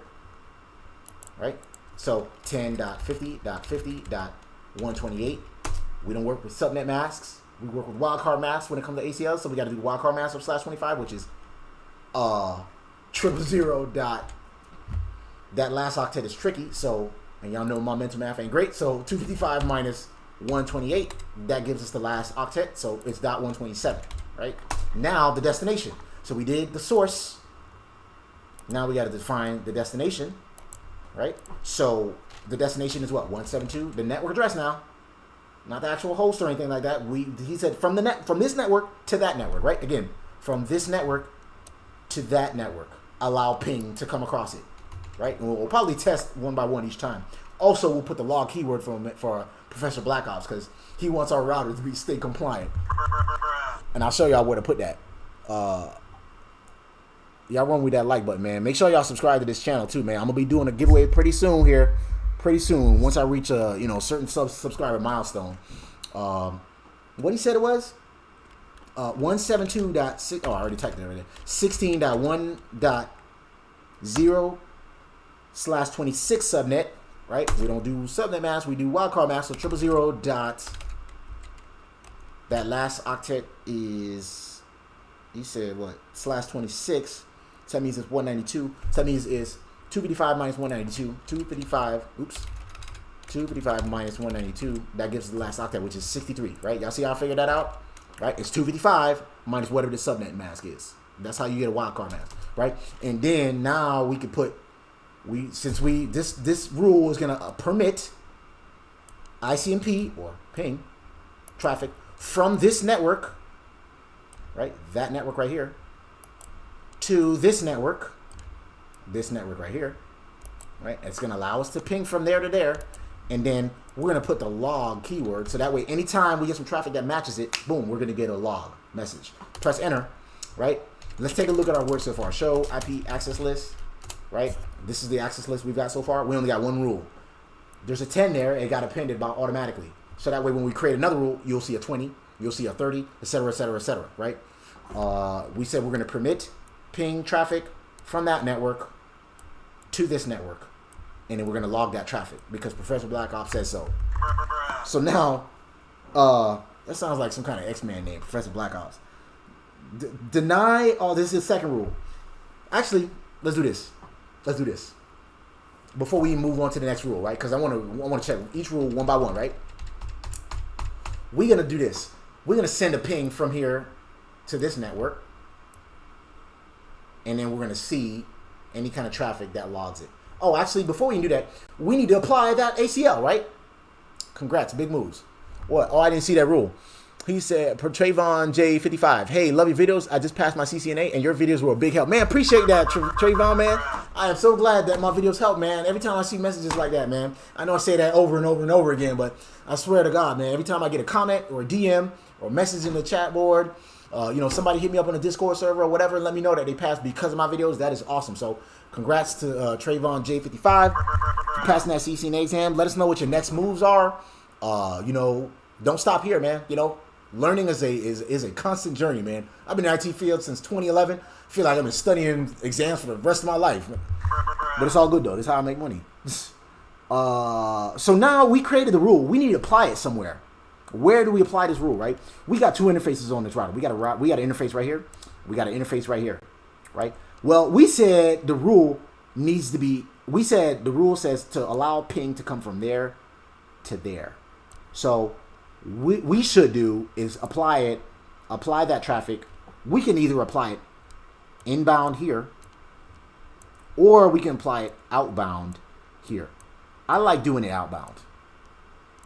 right? So 10.50.50.128. We don't work with subnet masks. We work with wildcard masks when it comes to ACLs. So we got to do the wildcard mask of /25, which is 000 dot. That last octet is tricky. So, and y'all know my mental math ain't great. So 255 minus 128, that gives us the last octet. So it's .127, right? Now the destination. So we did the source. Now we got to define the destination, right? So the destination is what? 172. The network address now. Not the actual host or anything like that. He said from this network to that network, right? Again, from this network to that network. Allow ping to come across it, right? And we'll probably test one by one each time. Also, we'll put the log keyword for Professor Black Ops because he wants our router to stay compliant. And I'll show y'all where to put that. Y'all run with that like button, man. Make sure y'all subscribe to this channel too, man. I'm gonna be doing a giveaway pretty soon here. Pretty soon, once I reach a certain subscriber milestone. What he said it was 172.6. Oh, I already typed it already. 16.1.0/26 subnet. Right? We don't do subnet mask. We do wildcard mask. So 000 dot. That last octet is. He said what? /26. So that means it's 192. So that means it's 255 minus 192. 255. Oops. 255 minus 192. That gives us the last octet, which is 63. Right? Y'all see how I figured that out? Right? It's 255 minus whatever the subnet mask is. That's how you get a wildcard mask. Right? And then now we could put this rule is gonna permit ICMP or ping traffic from this network. Right? That network right here to this network. This network right here, right? It's going to allow us to ping from there to there, and then we're going to put the log keyword, so that way anytime we get some traffic that matches it, boom, we're going to get a log message. Press enter, right? Let's take a look at our work so far. Show IP access list, right? This is the access list we've got so far. We only got one rule. There's a 10 there. It got appended by automatically, so that way when we create another rule, you'll see a 20, you'll see a 30, etc., etc., etc., right? We said we're going to permit ping traffic from that network to this network, and then we're gonna log that traffic because Professor Black Ops says so. So now, that sounds like some kind of X-Man name, Professor Black Ops. Deny. Oh, this is the second rule. Actually, let's do this. Let's do this before we move on to the next rule, right? Because I want to check each rule one by one, right? We're gonna do this. We're gonna send a ping from here to this network, and then we're gonna see any kind of traffic that logs it. Oh, actually, before we can do that, we need to apply that ACL, right? Congrats, big moves. What? Oh, I didn't see that rule. He said, per Trayvon J55, hey, love your videos. I just passed my CCNA, and your videos were a big help. Man, appreciate that, Trayvon, man. I am so glad that my videos help, man. Every time I see messages like that, man. I know I say that over and over and over again, but I swear to God, man, every time I get a comment or a DM or a message in the chat board, You know, somebody hit me up on a Discord server or whatever and let me know that they passed because of my videos. That is awesome. So congrats to Trayvon J55 for passing that CCNA exam. Let us know what your next moves are. You know, don't stop here, man. You know, learning is a constant journey, man. I've been in the IT field since 2011. I feel like I've been studying exams for the rest of my life. But it's all good, though. This is how I make money. So now we created the rule. We need to apply it somewhere. Where do we apply this rule, right? We got two interfaces on this router. We got an interface right here. We got an interface right here, right? Well, we said the rule needs to be, we said the rule says to allow ping to come from there to there. So we should do is apply that traffic. We can either apply it inbound here, or we can apply it outbound here. I like doing it outbound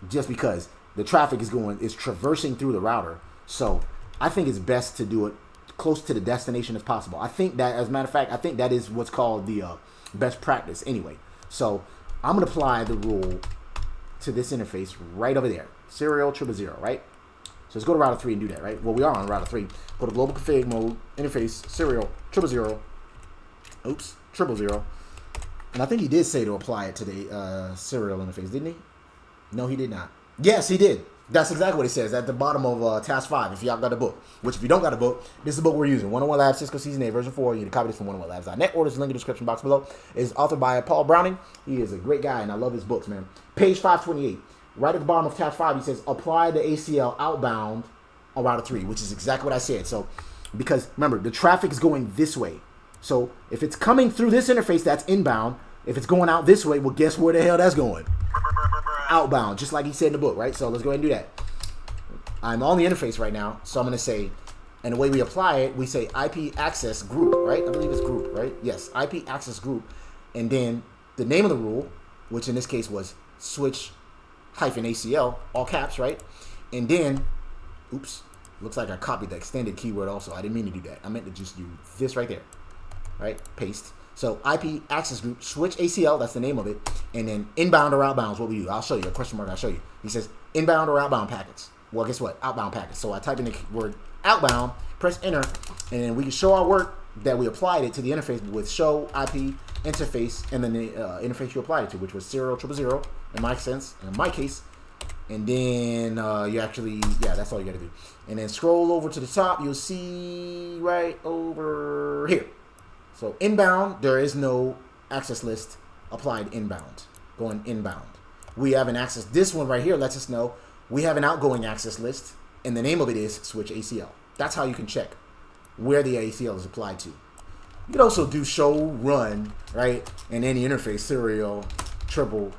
just because the traffic is traversing through the router. So I think it's best to do it close to the destination as possible. I think that, as a matter of fact, I think that is what's called the best practice anyway. So I'm going to apply the rule to this interface right over there. Serial 000, right? So let's go to router 3 and do that, right? Well, we are on router 3. Go to global config mode, interface, serial 000. Oops, 000. And I think he did say to apply it to the serial interface, didn't he? No, he did not. Yes, he did. That's exactly what it says at the bottom of task 5. If y'all got a book, which if you don't got a book, this is the book we're using. 101 Labs, Cisco CCNA version 4. You can copy this from 101labs.net. Or there's a link in the description box below. It's authored by Paul Browning. He is a great guy, and I love his books, man. Page 528. Right at the bottom of task 5, he says, apply the ACL outbound on router 3, which is exactly what I said. So, because remember, the traffic is going this way. So, if it's coming through this interface, that's inbound. If it's going out this way, well, guess where the hell that's going? Outbound, just like he said in the book, right? So let's go ahead and do that. I'm on the interface right now, so I'm going to say, and the way we apply it, we say IP access group, right? I believe it's group, right? Yes, IP access group. And then the name of the rule, which in this case was switch -ACL, all caps, right? And then, oops, looks like I copied the extended keyword also. I didn't mean to do that. I meant to just do this right there, right? Paste. So IP access group, switch ACL, that's the name of it. And then inbound or outbound is what we do. I'll show you, a question mark, I'll show you. He says inbound or outbound packets. Well, guess what? Outbound packets. So I type in the word outbound, press enter, and then we can show our work that we applied it to the interface with show IP interface, and then the interface you applied it to, which was 000 in my sense, in my case. And then you actually, yeah, that's all you got to do. And then scroll over to the top, you'll see right over here. So inbound, there is no access list applied inbound, going inbound. We have an access, this one right here lets us know we have an outgoing access list, and the name of it is switch ACL. That's how you can check where the ACL is applied to. You can also do show run, right? And any interface, serial 000,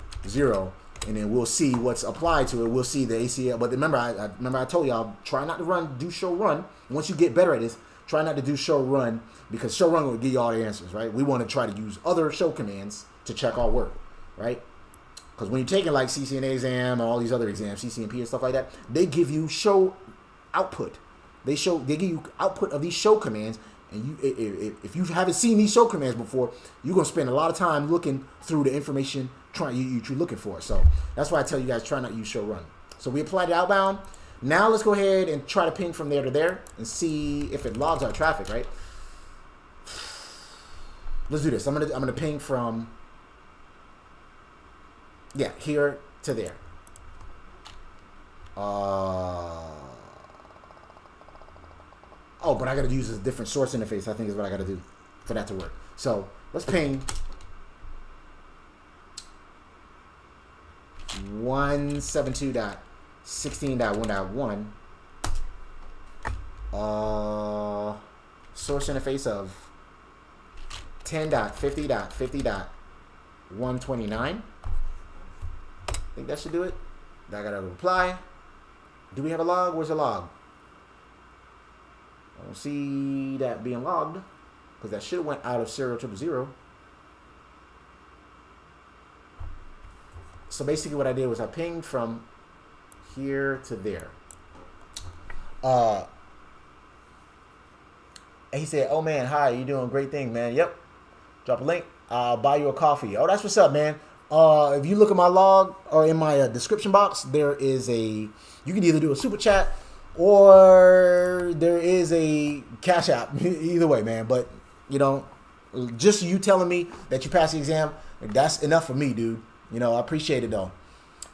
and then we'll see what's applied to it. We'll see the ACL. But remember, I told y'all, try not to do show run. Once you get better at this, try not to do show run, because show run will give you all the answers, right? We want to try to use other show commands to check our work, right? Because when you're taking like CCNA exam and all these other exams, CCNP and stuff like that, they give you show output. They give you output of these show commands, and if you haven't seen these show commands before, you're gonna spend a lot of time looking through the information you're looking for. So that's why I tell you guys, try not to use show run. So we applied it outbound. Now let's go ahead and try to ping from there to there and see if it logs our traffic, right? Let's do this. I'm gonna ping from, yeah, here to there. Oh, but I gotta use a different source interface, I think is what I gotta do for that to work. So let's ping 172.16.1.1. Source interface of 10.50.50.129. I think that should do it. I gotta reply. Do we have a log? Where's the log? I don't see that being logged, because that should have went out of 000. So basically what I did was I pinged from here to there. And he said, oh man, hi, you doing a great thing, man. Yep. Drop a link. I'll buy you a coffee. Oh, that's what's up, man. If you look at my log or in my description box, there is you can either do a super chat or there is a Cashapp. Either way, man. But, you know, just you telling me that you passed the exam, that's enough for me, dude. You know, I appreciate it, though.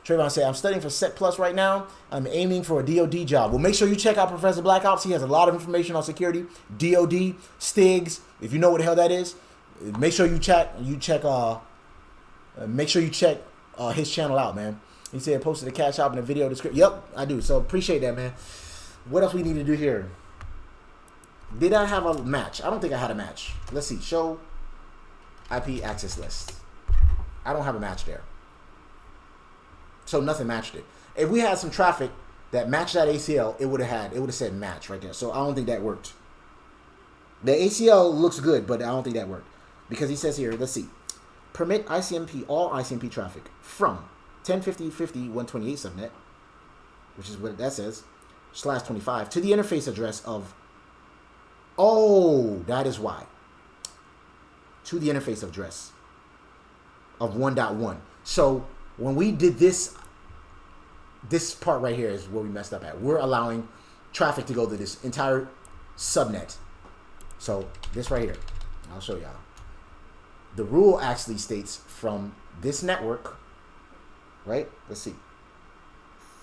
Trayvon said, I'm studying for Set Plus right now. I'm aiming for a DOD job. Well, make sure you check out Professor Black Ops. He has a lot of information on security, DOD, STIGs. If you know what the hell that is, make sure you check his channel out, man. He said posted a cash out in the video description. Yep, I do. So appreciate that, man. What else we need to do here? Did I have a match? I don't think I had a match. Let's see. Show IP access list. I don't have a match there. So nothing matched it. If we had some traffic that matched that ACL, it would have said match right there. So I don't think that worked. The ACL looks good, but I don't think that worked. Because he says here, let's see. Permit ICMP, all ICMP traffic from 10.50.50.128 subnet, which is what that says, /25 to the interface address of, oh, that is why. To the interface address of 1.1. So when we did this part right here is where we messed up at. We're allowing traffic to go to this entire subnet. So this right here, I'll show y'all. The rule actually states from this network, right? Let's see.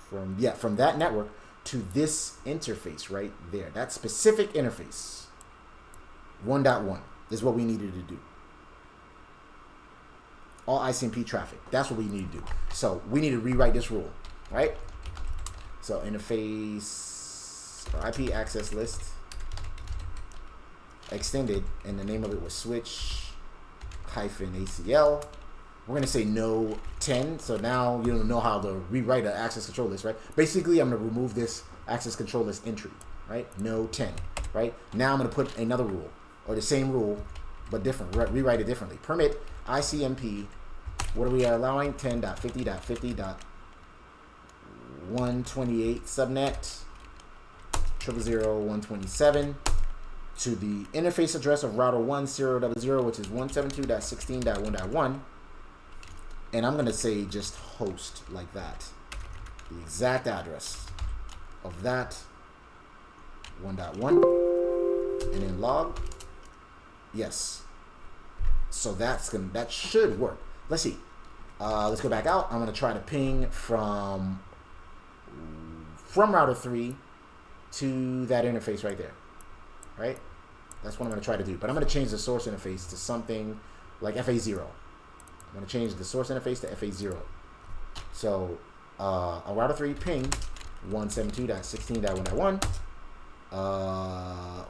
From that network to this interface right there. That specific interface. 1.1 is what we needed to do. All ICMP traffic. That's what we need to do. So we need to rewrite this rule, right? So interface or IP access list extended, and the name of it was switch -ACL. We're gonna say no 10. So now you don't know how to rewrite an access control list, right? Basically, I'm gonna remove this access control list entry, right? No 10, right? Now I'm gonna put another rule or the same rule but different. Rewrite it differently. Permit ICMP. What are we allowing? 10.50.50.128 subnet 000.127 to the interface address of router 10.0, which is 172.16.1.1. And I'm going to say just host like that. The exact address of that 1.1. And then log. Yes. So that should work. Let's see. Let's go back out. I'm going to try to ping from router 3 to that interface right there. Right? That's what I'm going to try to do. But I'm going to change the source interface to something like FA0. I'm going to change the source interface to FA0. So a router 3 ping 172.16.1.1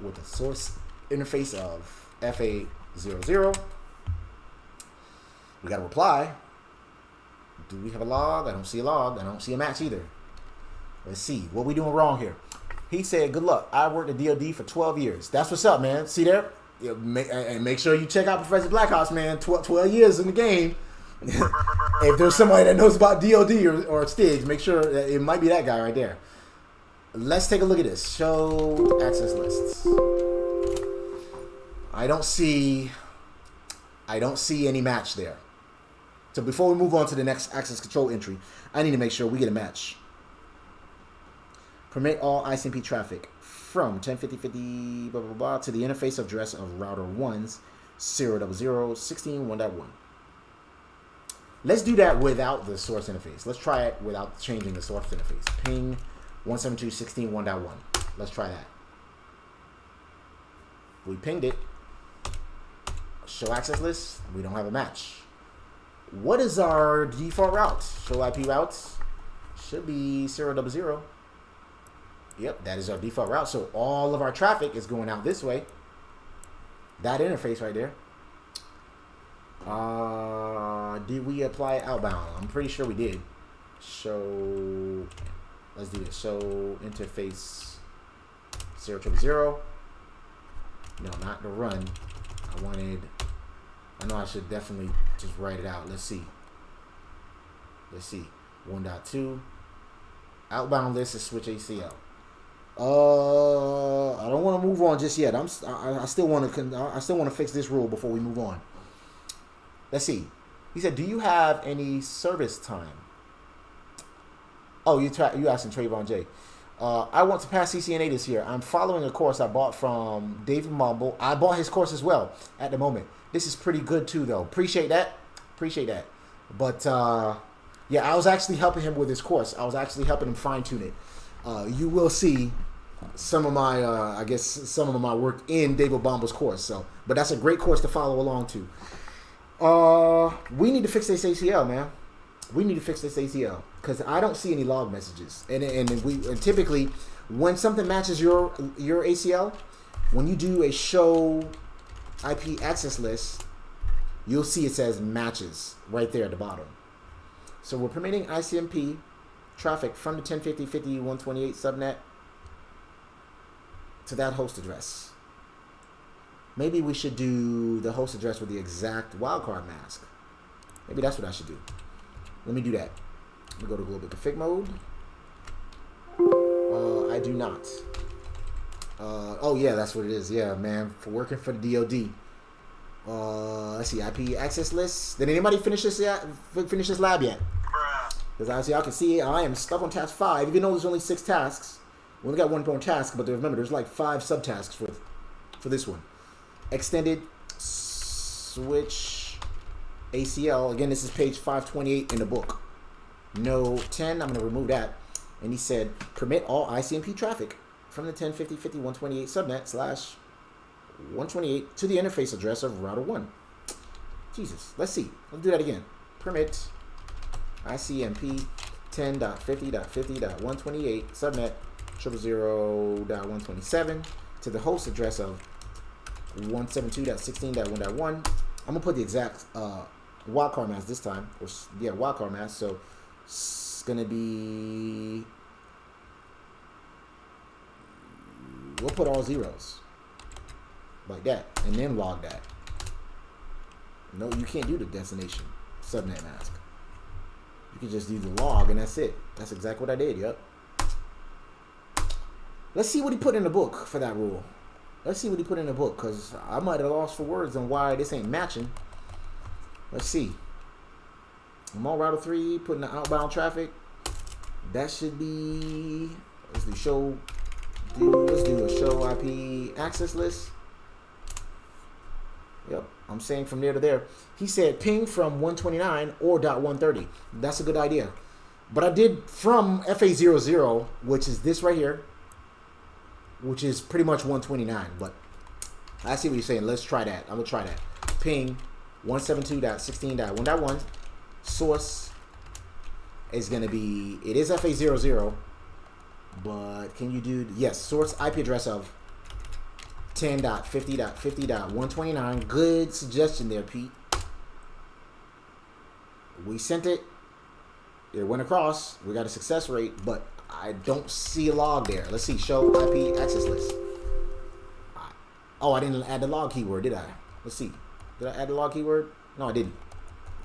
with the source interface of FA00. We got a reply. Do we have a log? I don't see a log. I don't see a match either. Let's see. What we doing wrong here? He said, good luck. I worked at DOD for 12 years. That's what's up, man. See there? And make sure you check out Professor Black Ops, man. 12 years in the game. If there's somebody that knows about DOD or STIGs, make sure that it might be that guy right there. Let's take a look at this. Show access lists. I don't see any match there. So before we move on to the next access control entry, I need to make sure we get a match. Permit all ICMP traffic from 10.50.50 blah blah blah to the interface address of router 1's 0.0.16.1.1. Let's do that without the source interface. Let's try it without changing the source interface. Ping 172.16.1.1. Let's try that. We pinged it. Show access list. We don't have a match. What is our default route? Show IP routes. Should be 0.0. Yep, that is our default route. So all of our traffic is going out this way. That interface right there. Did we apply outbound? I'm pretty sure we did. Show. Let's do this. Show interface 0.0. No, not the run. I know I should definitely just write it out. Let's see. 1.2. Outbound list is switch ACL. I don't want to move on just yet. I still want to fix this rule before we move on. Let's see. He said, "Do you have any service time?" Oh, you asking Trayvon J. I want to pass CCNA this year. I'm following a course I bought from David Mumble. I bought his course as well at the moment. This is pretty good too, though. Appreciate that. Appreciate that. But yeah, I was actually helping him with his course. I was actually helping him fine tune it. You will see some of my, I guess, some of my work in David Mumble's course. So, but that's a great course to follow along to. We need to fix this ACL, man. We need to fix this ACL because I don't see any log messages. And typically, when something matches your ACL, when you do a show IP access list, you'll see it says matches right there at the bottom. So we're permitting ICMP traffic from the 1050.50.128 subnet to that host address. Maybe we should do the host address with the exact wildcard mask. Maybe that's what I should do. Let me do that. Let me go to global config mode. I do not. Oh yeah, that's what it is. Yeah, man, for working for the DoD. Let's see, IP access list. Did anybody finish this yet? Finish this lab yet? Because as y'all can see, I am stuck on task 5. Even though there's only 6 tasks, we only got 1 more task. But remember, there's like 5 subtasks for this one. Extended switch. ACL, again, this is page 528 in the book. No 10, I'm going to remove that. And he said, permit all ICMP traffic from the 1050.50.128 subnet / 128 to the interface address of router 1. Jesus, let's see. Let's do that again. Permit ICMP 10.50.50.128 subnet 000.127 to the host address of 172.16.1.1. I'm going to put the exact wildcard mask this time. Or, yeah, wildcard mask. So it's going to be... We'll put all zeros. Like that. And then log that. No, you can't do the destination subnet mask. You can just do the log and that's it. That's exactly what I did, yep. Let's see what he put in the book for that rule. Let's see what he put in the book, because I might have lost for words on why this ain't matching. Let's see. I'm on router 3, putting the outbound traffic. That should be, let's do a show IP access list. Yep, I'm saying from there to there. He said ping from 129 or .130. That's a good idea. But I did from FA00, which is this right here, which is pretty much 129, but I see what you're saying. Let's try that. I'm gonna try that. Ping 172.16.1.1. Source is gonna be, it is FA00, but can you do, yes, source IP address of 10.50.50.129. Good suggestion there, Pete. We sent it. It went across. We got a success rate, but I don't see a log there. Let's see. Show IP access list. Oh, I didn't add the log keyword, did I? Let's see. Did I add the log keyword? No, I didn't.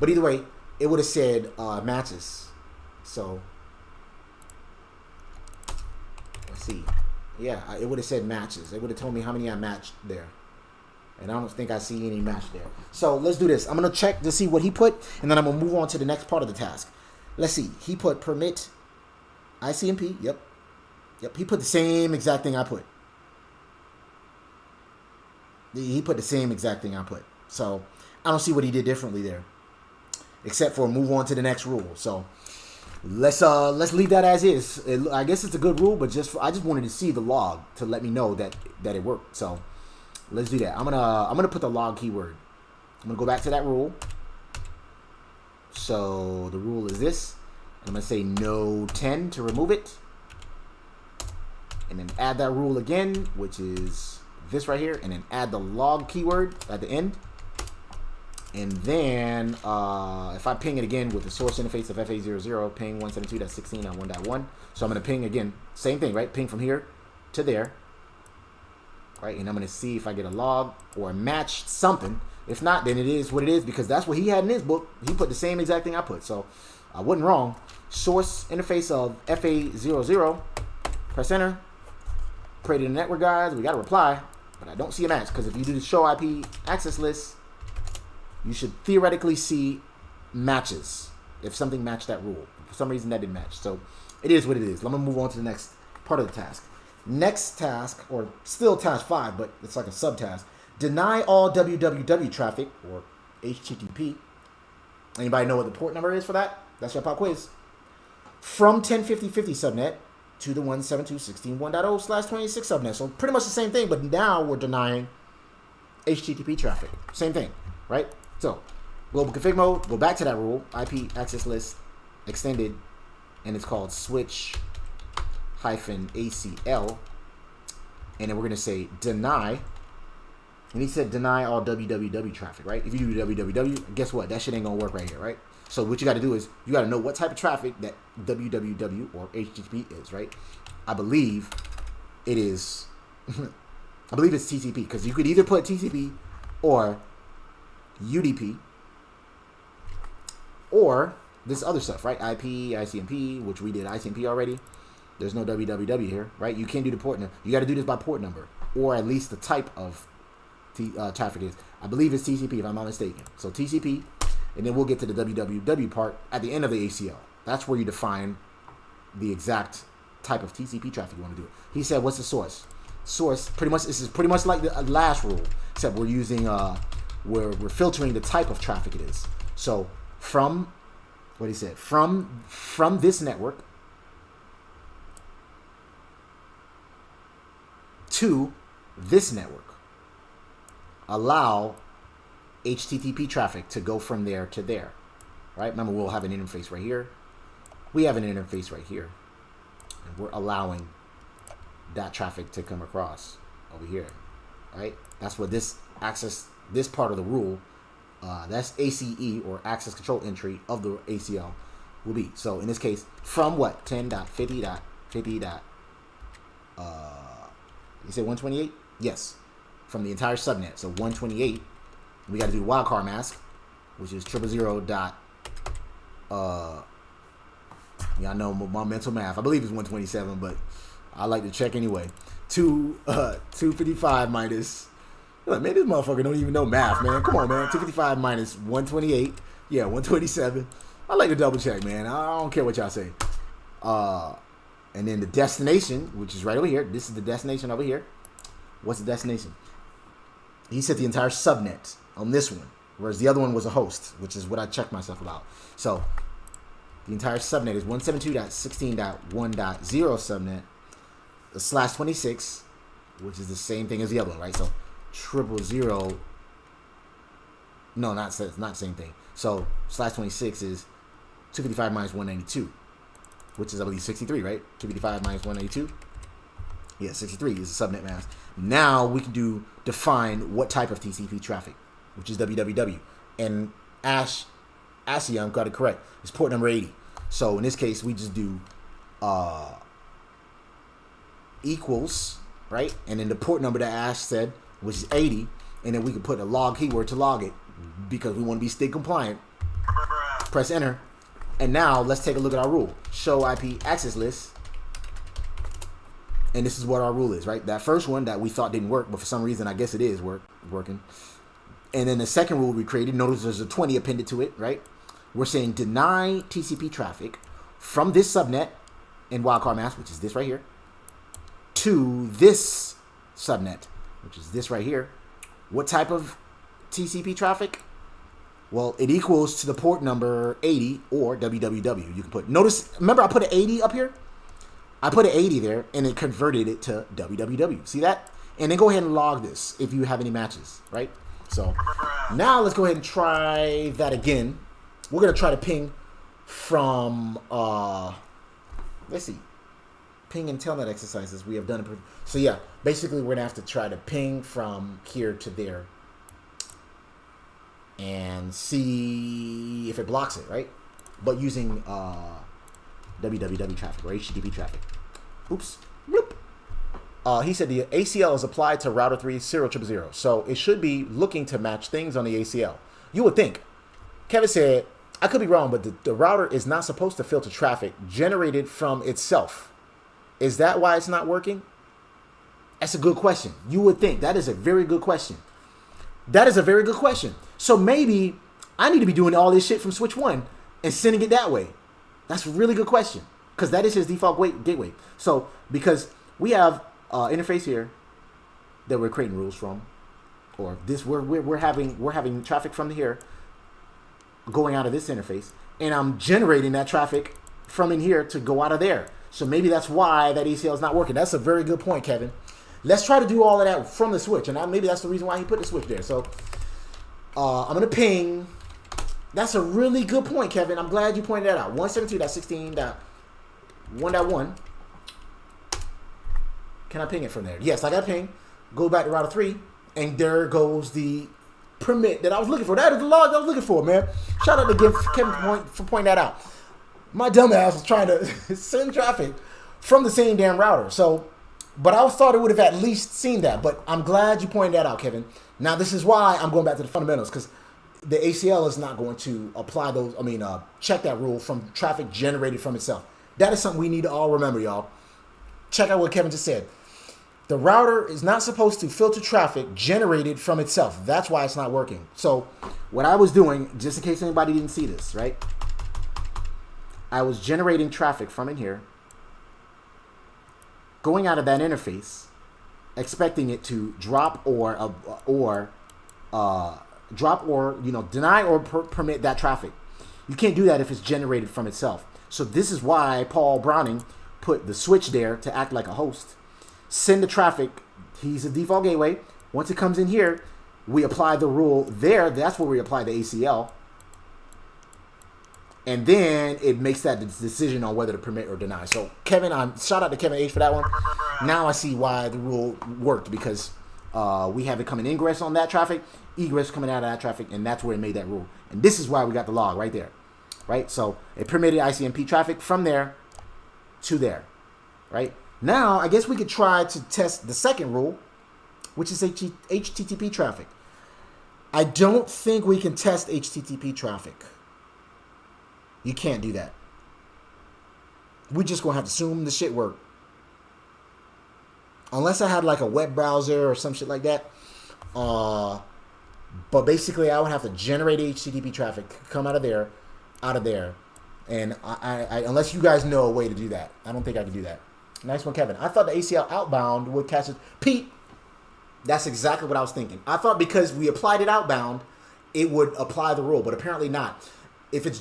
But either way, it would have said matches. So, let's see. Yeah, it would have said matches. It would have told me how many I matched there. And I don't think I see any match there. So, let's do this. I'm going to check to see what he put, and then I'm going to move on to the next part of the task. Let's see. He put permit ICMP. Yep. He put the same exact thing I put. He put the same exact thing I put. So I don't see what he did differently there, except for move on to the next rule. So let's leave that as is. I guess it's a good rule, but I just wanted to see the log to let me know that it worked. So let's do that. I'm gonna put the log keyword. I'm gonna go back to that rule. So the rule is this. I'm going to say no 10 to remove it. And then add that rule again, which is this right here. And then add the log keyword at the end. And then if I ping it again with the source interface of FA00, ping 172.16.1.1. So I'm going to ping again. Same thing, right? Ping from here to there. Right? And I'm going to see if I get a log or a match something. If not, then it is what it is, because that's what he had in his book. He put the same exact thing I put. So I wasn't wrong. Source interface of FA00. Press enter. Pray to the network guys. We got a reply, but I don't see a match, because if you do the show IP access list, you should theoretically see matches if something matched that rule. For some reason, that didn't match. So it is what it is. Let me move on to the next part. part of the task. Next task, or still task 5, but it's like a subtask. Deny all www traffic, or HTTP. Anybody know what the port number is for that? That's your pop quiz. From 1050.50 subnet to the 172.16.1.0/26 subnet. So pretty much the same thing, but now we're denying HTTP traffic. Same thing, right? So global config mode, go back to that rule, IP access list extended, and it's called switch -ACL, and then we're gonna say deny, and he said deny all www traffic, right? If you do www, guess what? That shit ain't gonna work right here, right? So what you got to do is you got to know what type of traffic that www or HTTP is, right? I believe it is. I believe it's TCP, because you could either put TCP or UDP or this other stuff, right? IP, ICMP, which we did ICMP already. There's no www here, right? You can't do the port number. You got to do this by port number, or at least the type of traffic is. I believe it's TCP, if I'm not mistaken. So TCP, and then we'll get to the www part at the end of the ACL. That's where you define the exact type of TCP traffic you want to do. He said, what's the source? Source, pretty much, this is pretty much like the last rule, except we're using, we're filtering the type of traffic it is. So from, what he said, from this network to this network, allow HTTP traffic to go from there to there, right? Remember, we'll have an interface right here. We have an interface right here, and we're allowing that traffic to come across over here, right? That's what this access, this part of the rule, that's ACE, or access control entry of the ACL, will be. So in this case, from what? 10.50.50. You say 128? Yes, from the entire subnet. So 128. We got to do wildcard mask, which is 000 dot. Yeah, I know my mental math. I believe it's 127, but I like to check anyway. 255 minus. Man, this motherfucker don't even know math, man. Come on, man. 255 minus 128. Yeah, 127. I like to double check, man. I don't care what y'all say. And then the destination, which is right over here. This is the destination over here. What's the destination? He said the entire subnet on this one, whereas the other one was a host, which is what I checked myself about. So the entire subnet is 172.16.1.0 subnet /26, which is the same thing as the other one, right? So 000. No, not the same thing. So /26 is 255 minus 192, which is, I believe, 63, right? 255 minus 192. Yeah, 63 is the subnet mask. Now we can define what type of TCP traffic, which is www. And Asium got it correct. It's port number 80. So in this case, we just do equals, right? And then the port number that Ash said, which is 80. And then we can put a log keyword to log it, because we want to be state compliant. Press enter. And now let's take a look at our rule. Show IP access list. And this is what our rule is, right? That first one that we thought didn't work, but for some reason, I guess it is working. And then the second rule we created, notice there's a 20 appended to it, right? We're saying deny TCP traffic from this subnet in wildcard mask, which is this right here, to this subnet, which is this right here. What type of TCP traffic? Well, it equals to the port number 80 or www. You can put, notice, remember I put an 80 up here? I put an 80 there, and it converted it to www. See that? And then go ahead and log this if you have any matches, right? So now let's go ahead and try that again. We're going to try to ping from, let's see, ping and telnet exercises. We have done it. So yeah, basically we're going to have to try to ping from here to there and see if it blocks it, right? But using www traffic or HTTP traffic. Oops. Bloop. He said the ACL is applied to router 3000, so it should be looking to match things on the ACL. You would think. Kevin said, I could be wrong, but the router is not supposed to filter traffic generated from itself. Is that why it's not working? That's a good question. You would think. That is a very good question. That is a very good question. So maybe I need to be doing all this shit from switch 1 and sending it that way. That's a really good question. because that is his default gateway. So because we have interface here that we're creating rules from, or this we're having traffic from here going out of this interface, and I'm generating that traffic from in here to go out of there. So maybe that's why that ACL is not working. That's a very good point, Kevin. Let's try to do all of that from the switch, and maybe that's the reason why he put the switch there. So I'm gonna ping. That's a really good point, Kevin. I'm glad you pointed that out. 172.16.1.1. Can I ping it from there? Yes, I got ping. Go back to router 3, and there goes the permit that I was looking for. That is the log I was looking for, man. Shout out to Kevin for pointing that out. My dumbass was trying to send traffic from the same damn router. So, but I thought it would have at least seen that. But I'm glad you pointed that out, Kevin. Now, this is why I'm going back to the fundamentals, because the ACL is not going to apply those, check that rule from traffic generated from itself. That is something we need to all remember, y'all. Check out what Kevin just said. The router is not supposed to filter traffic generated from itself. That's why it's not working. So what I was doing, just in case anybody didn't see this, right? I was generating traffic from in here, going out of that interface, expecting it to drop or deny or permit that traffic. You can't do that if it's generated from itself. So this is why Paul Browning put the switch there to act like a host. Send the traffic. He's a default gateway. Once it comes in here, we apply the rule there. That's where we apply the ACL. And then it makes that decision on whether to permit or deny. So Kevin, shout out to Kevin H for that one. Now I see why the rule worked, because we have it coming ingress on that traffic, egress coming out of that traffic, and that's where it made that rule. And this is why we got the log right there, right? So it permitted ICMP traffic from there to there, right? Now I guess we could try to test the second rule, which is HTTP traffic. I don't think we can test HTTP traffic. You can't do that. We just gonna have to assume the shit work. Unless I had like a web browser or some shit like that. But basically I would have to generate HTTP traffic, come out of there. And I unless you guys know a way to do that. I don't think I can do that. Nice one, Kevin. I thought the ACL outbound would catch it. Pete, that's exactly what I was thinking. I thought because we applied it outbound, it would apply the rule, but apparently not. If it's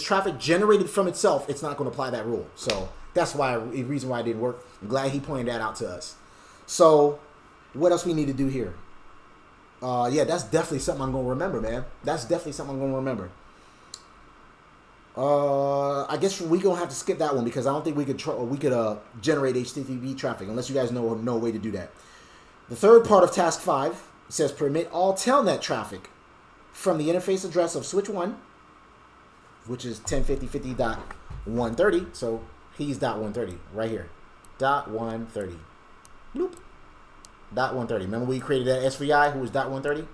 traffic generated from itself, it's not going to apply that rule. So that's the reason why it didn't work. I'm glad he pointed that out to us. So what else we need to do here? Yeah, that's definitely something I'm going to remember, man. That's definitely something I'm going to remember. I guess we gonna have to skip that one because I don't think we could generate HTTP traffic unless you guys know a way to do that. The third part of task 5 says permit all Telnet traffic from the interface address of switch 1, which is 10.50.50.130. So he's .130 right here. .130. Nope. .130. Remember we created that SVI who was .130?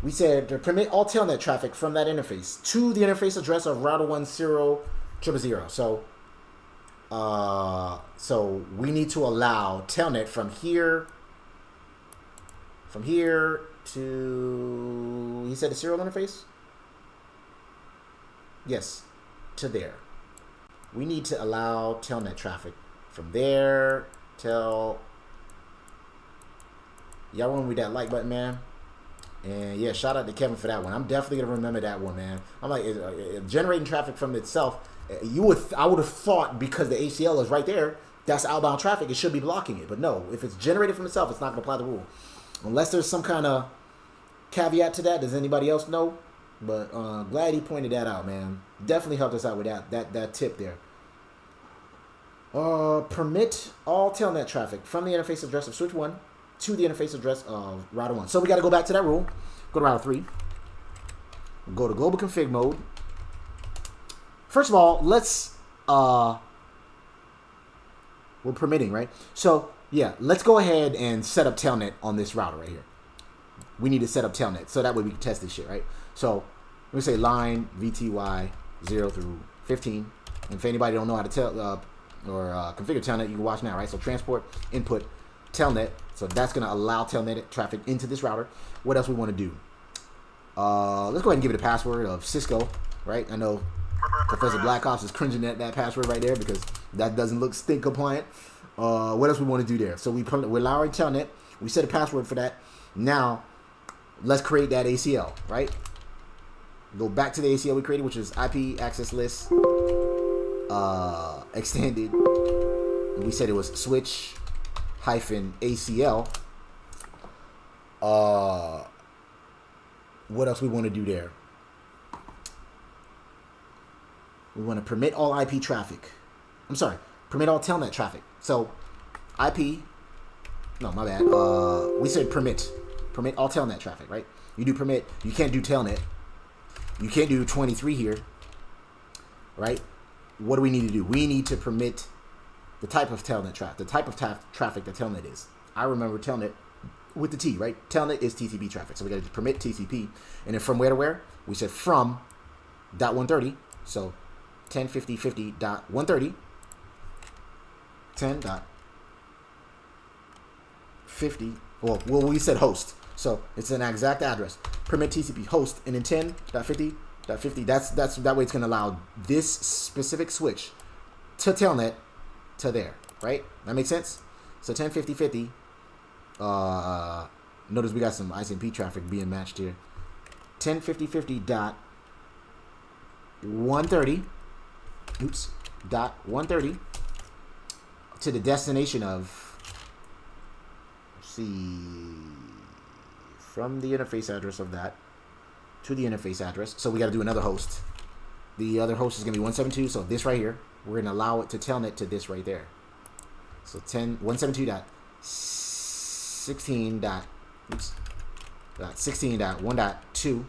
We said to permit all Telnet traffic from that interface to the interface address of router 10.0.0.0. So we need to allow Telnet from here to, he said the serial interface? Yes, to there. We need to allow Telnet traffic from there till, y'all remember with that like button, man? And yeah, shout out to Kevin for that one. I'm definitely gonna remember that one, man. I'm like generating traffic from itself. I would have thought because the ACL is right there, that's outbound traffic. It should be blocking it, but no. If it's generated from itself, it's not gonna apply the rule, unless there's some kind of caveat to that. Does anybody else know? But glad he pointed that out, man. Definitely helped us out with that tip there. Permit all Telnet traffic from the interface address of switch 1 to the interface address of router 1. So we got to go back to that rule. Go to router 3. Go to global config mode. First of all, let's we're permitting, right? So yeah, let's go ahead and set up Telnet on this router right here. We need to set up Telnet so that way we can test this shit, right? So let me say line VTY 0 through 15. And if anybody don't know how to configure Telnet, you can watch now, right? So transport input Telnet. So that's going to allow Telnet traffic into this router. What else we want to do? Let's go ahead and give it a password of Cisco, right? I know Professor Black Ops is cringing at that password right there because that doesn't look stink compliant. What else we want to do there? So we're allowing Telnet. We set a password for that. Now, let's create that ACL, right? Go back to the ACL we created, which is IP access list extended. We said it was switch -ACL. What else we want to do there? We want to permit all IP traffic. I'm sorry, permit all Telnet traffic. So IP, no, my bad. We said permit all Telnet traffic, right? You do permit. You can't do Telnet. You can't do 23 here, right? What do we need to do? We need to permit the type of Telnet traffic, the type of traffic that Telnet is. I remember Telnet with the T, right? Telnet is TCP traffic. So we got to permit TCP. And then from where to where? We said from .130. So 10.50.50.130. 10.50. Well, we said host. So it's an exact address. Permit TCP host, and then 10.50.50. That's that way it's gonna allow this specific switch to Telnet to there, right? That makes sense? So 10.50.50. Notice we got some ICMP traffic being matched here. 10.50.50.130. Oops. .130 to the destination of, let's see, from the interface address of that to the interface address. So we got to do another host. The other host is going to be 172. So this right here, we're going to allow it to Telnet to this right there. So 172.16.1.2.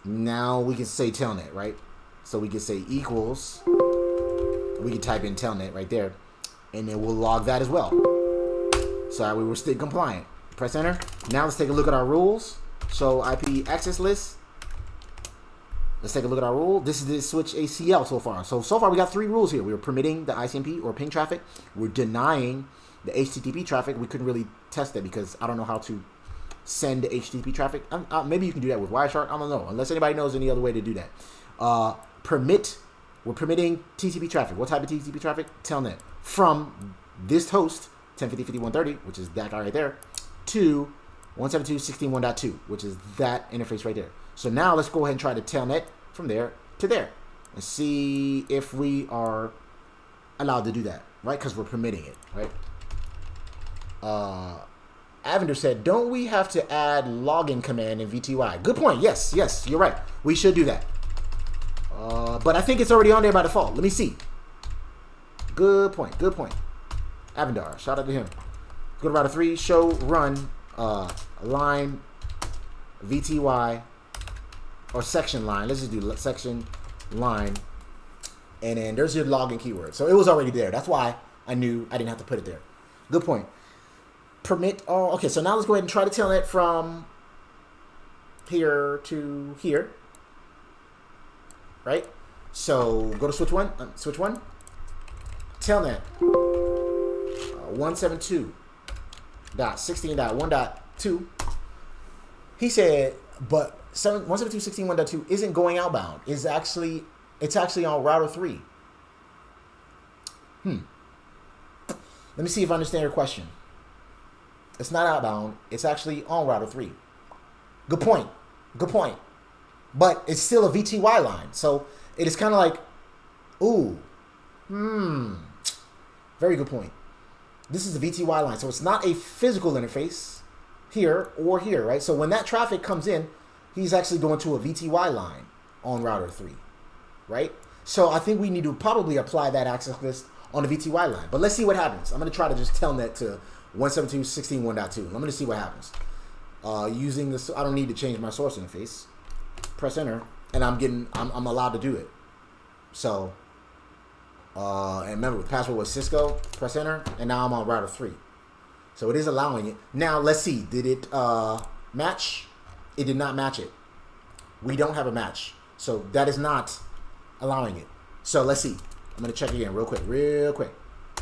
Now we can say Telnet, right? So we can say equals. We can type in Telnet right there, and then we'll log that as well. So that way we're still compliant. Press enter. Now let's take a look at our rules. So IP access list. Let's take a look at our rule. This is the switch ACL so far. So far we got 3 rules here. We were permitting the ICMP or ping traffic. We're denying the HTTP traffic. We couldn't really test that because I don't know how to send HTTP traffic. Maybe you can do that with Wireshark. I don't know. Unless anybody knows any other way to do that. We're permitting TCP traffic. What type of TCP traffic? Telnet. From this host, 10.50.50.130, which is that guy right there, to 172.16.1.2, which is that interface right there. So now let's go ahead and try to Telnet from there to there and see if we are allowed to do that, right? Because we're permitting it, right? Avender said, don't we have to add login command in VTY? Good point. Yes, you're right. We should do that. But I think it's already on there by default. Let me see. Good point. Avendar, shout out to him. Go to router 3, show, run, line, VTY, or section line. Let's just do section line. And then there's your login keyword. So it was already there. That's why I knew I didn't have to put it there. Good point. Permit all. Okay, so now let's go ahead and try to Telnet from here to here. Right? So go to switch one. Telnet 172.16.1.2. He said, but 172.16.1.2 isn't going outbound. It's actually on router 3. Let me see if I understand your question. It's not outbound. It's actually on router 3. Good point. But it's still a VTY line. So it is kind of like, very good point. This is a VTY line. So it's not a physical interface here or here, right? So when that traffic comes in, he's actually going to a VTY line on router 3, right? So I think we need to probably apply that access list on the VTY line. But let's see what happens. I'm going to try to just Telnet to 172.16.1.2. I'm going to see what happens. Using this, I don't need to change my source interface. Press enter, and I'm allowed to do it. So, and remember, the password was Cisco. Press enter, and now I'm on router 3. So it is allowing it. Now let's see. Did it match? It did not match it. We don't have a match, so that is not allowing it. So let's see. I'm gonna check again real quick.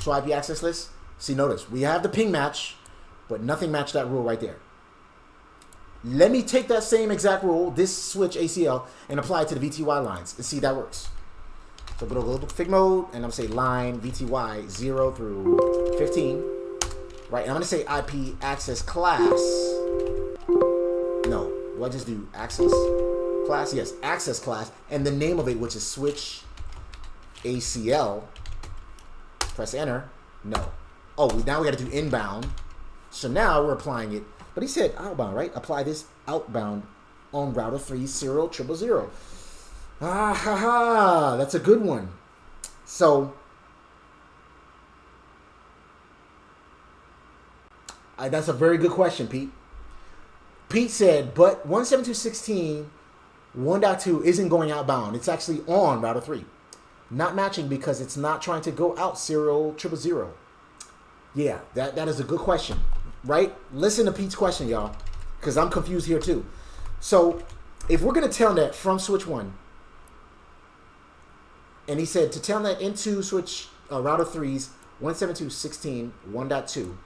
Show IP access list. See, notice we have the ping match, but nothing matched that rule right there. Let me take that same exact rule, this switch ACL, and apply it to the VTY lines and see if that works. So I'm going to go to fig mode, and I'm going to say line VTY 0 through 15. Right, and I'm going to say IP access class. No, do I just do access class? Yes, access class. And the name of it, which is switch ACL. Press enter. No. Oh, now we got to do inbound. So now we're applying it. But he said outbound, right? Apply this outbound on router 3 0 0 0. Ah, ha, ha. That's a good one. So, that's a very good question, Pete. Pete said, but 172.16 1.2 isn't going outbound. It's actually on router 3. Not matching because it's not trying to go out 0 0 0. Yeah, that is a good question, right? Listen to Pete's question, y'all, because I'm confused here too. So if we're going to telnet from switch 1, and he said to telnet into switch router 3's 172.16 1.2,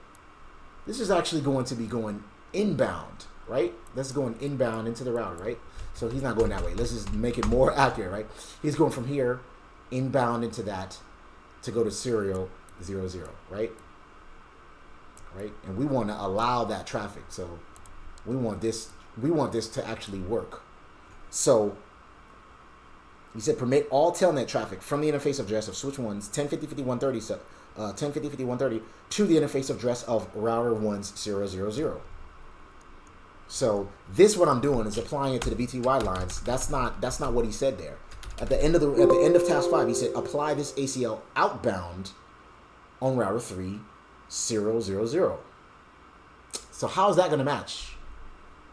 this is actually going to be going inbound, right? That's going inbound into the router, right? So he's not going that way. Let's just make it more accurate, right? He's going from here inbound into that to go to 0 0 0, right? Right? And we want to allow that traffic. So we want this to actually work. So he said permit all telnet traffic from the interface address of switch 1's 1050.50.130 to the interface address of router 1's 0 0 0. So this, what I'm doing is applying it to the VTY lines. That's not what he said there. At the end of task 5, he said apply this ACL outbound on router 3 0 0 0. So how is that going to match?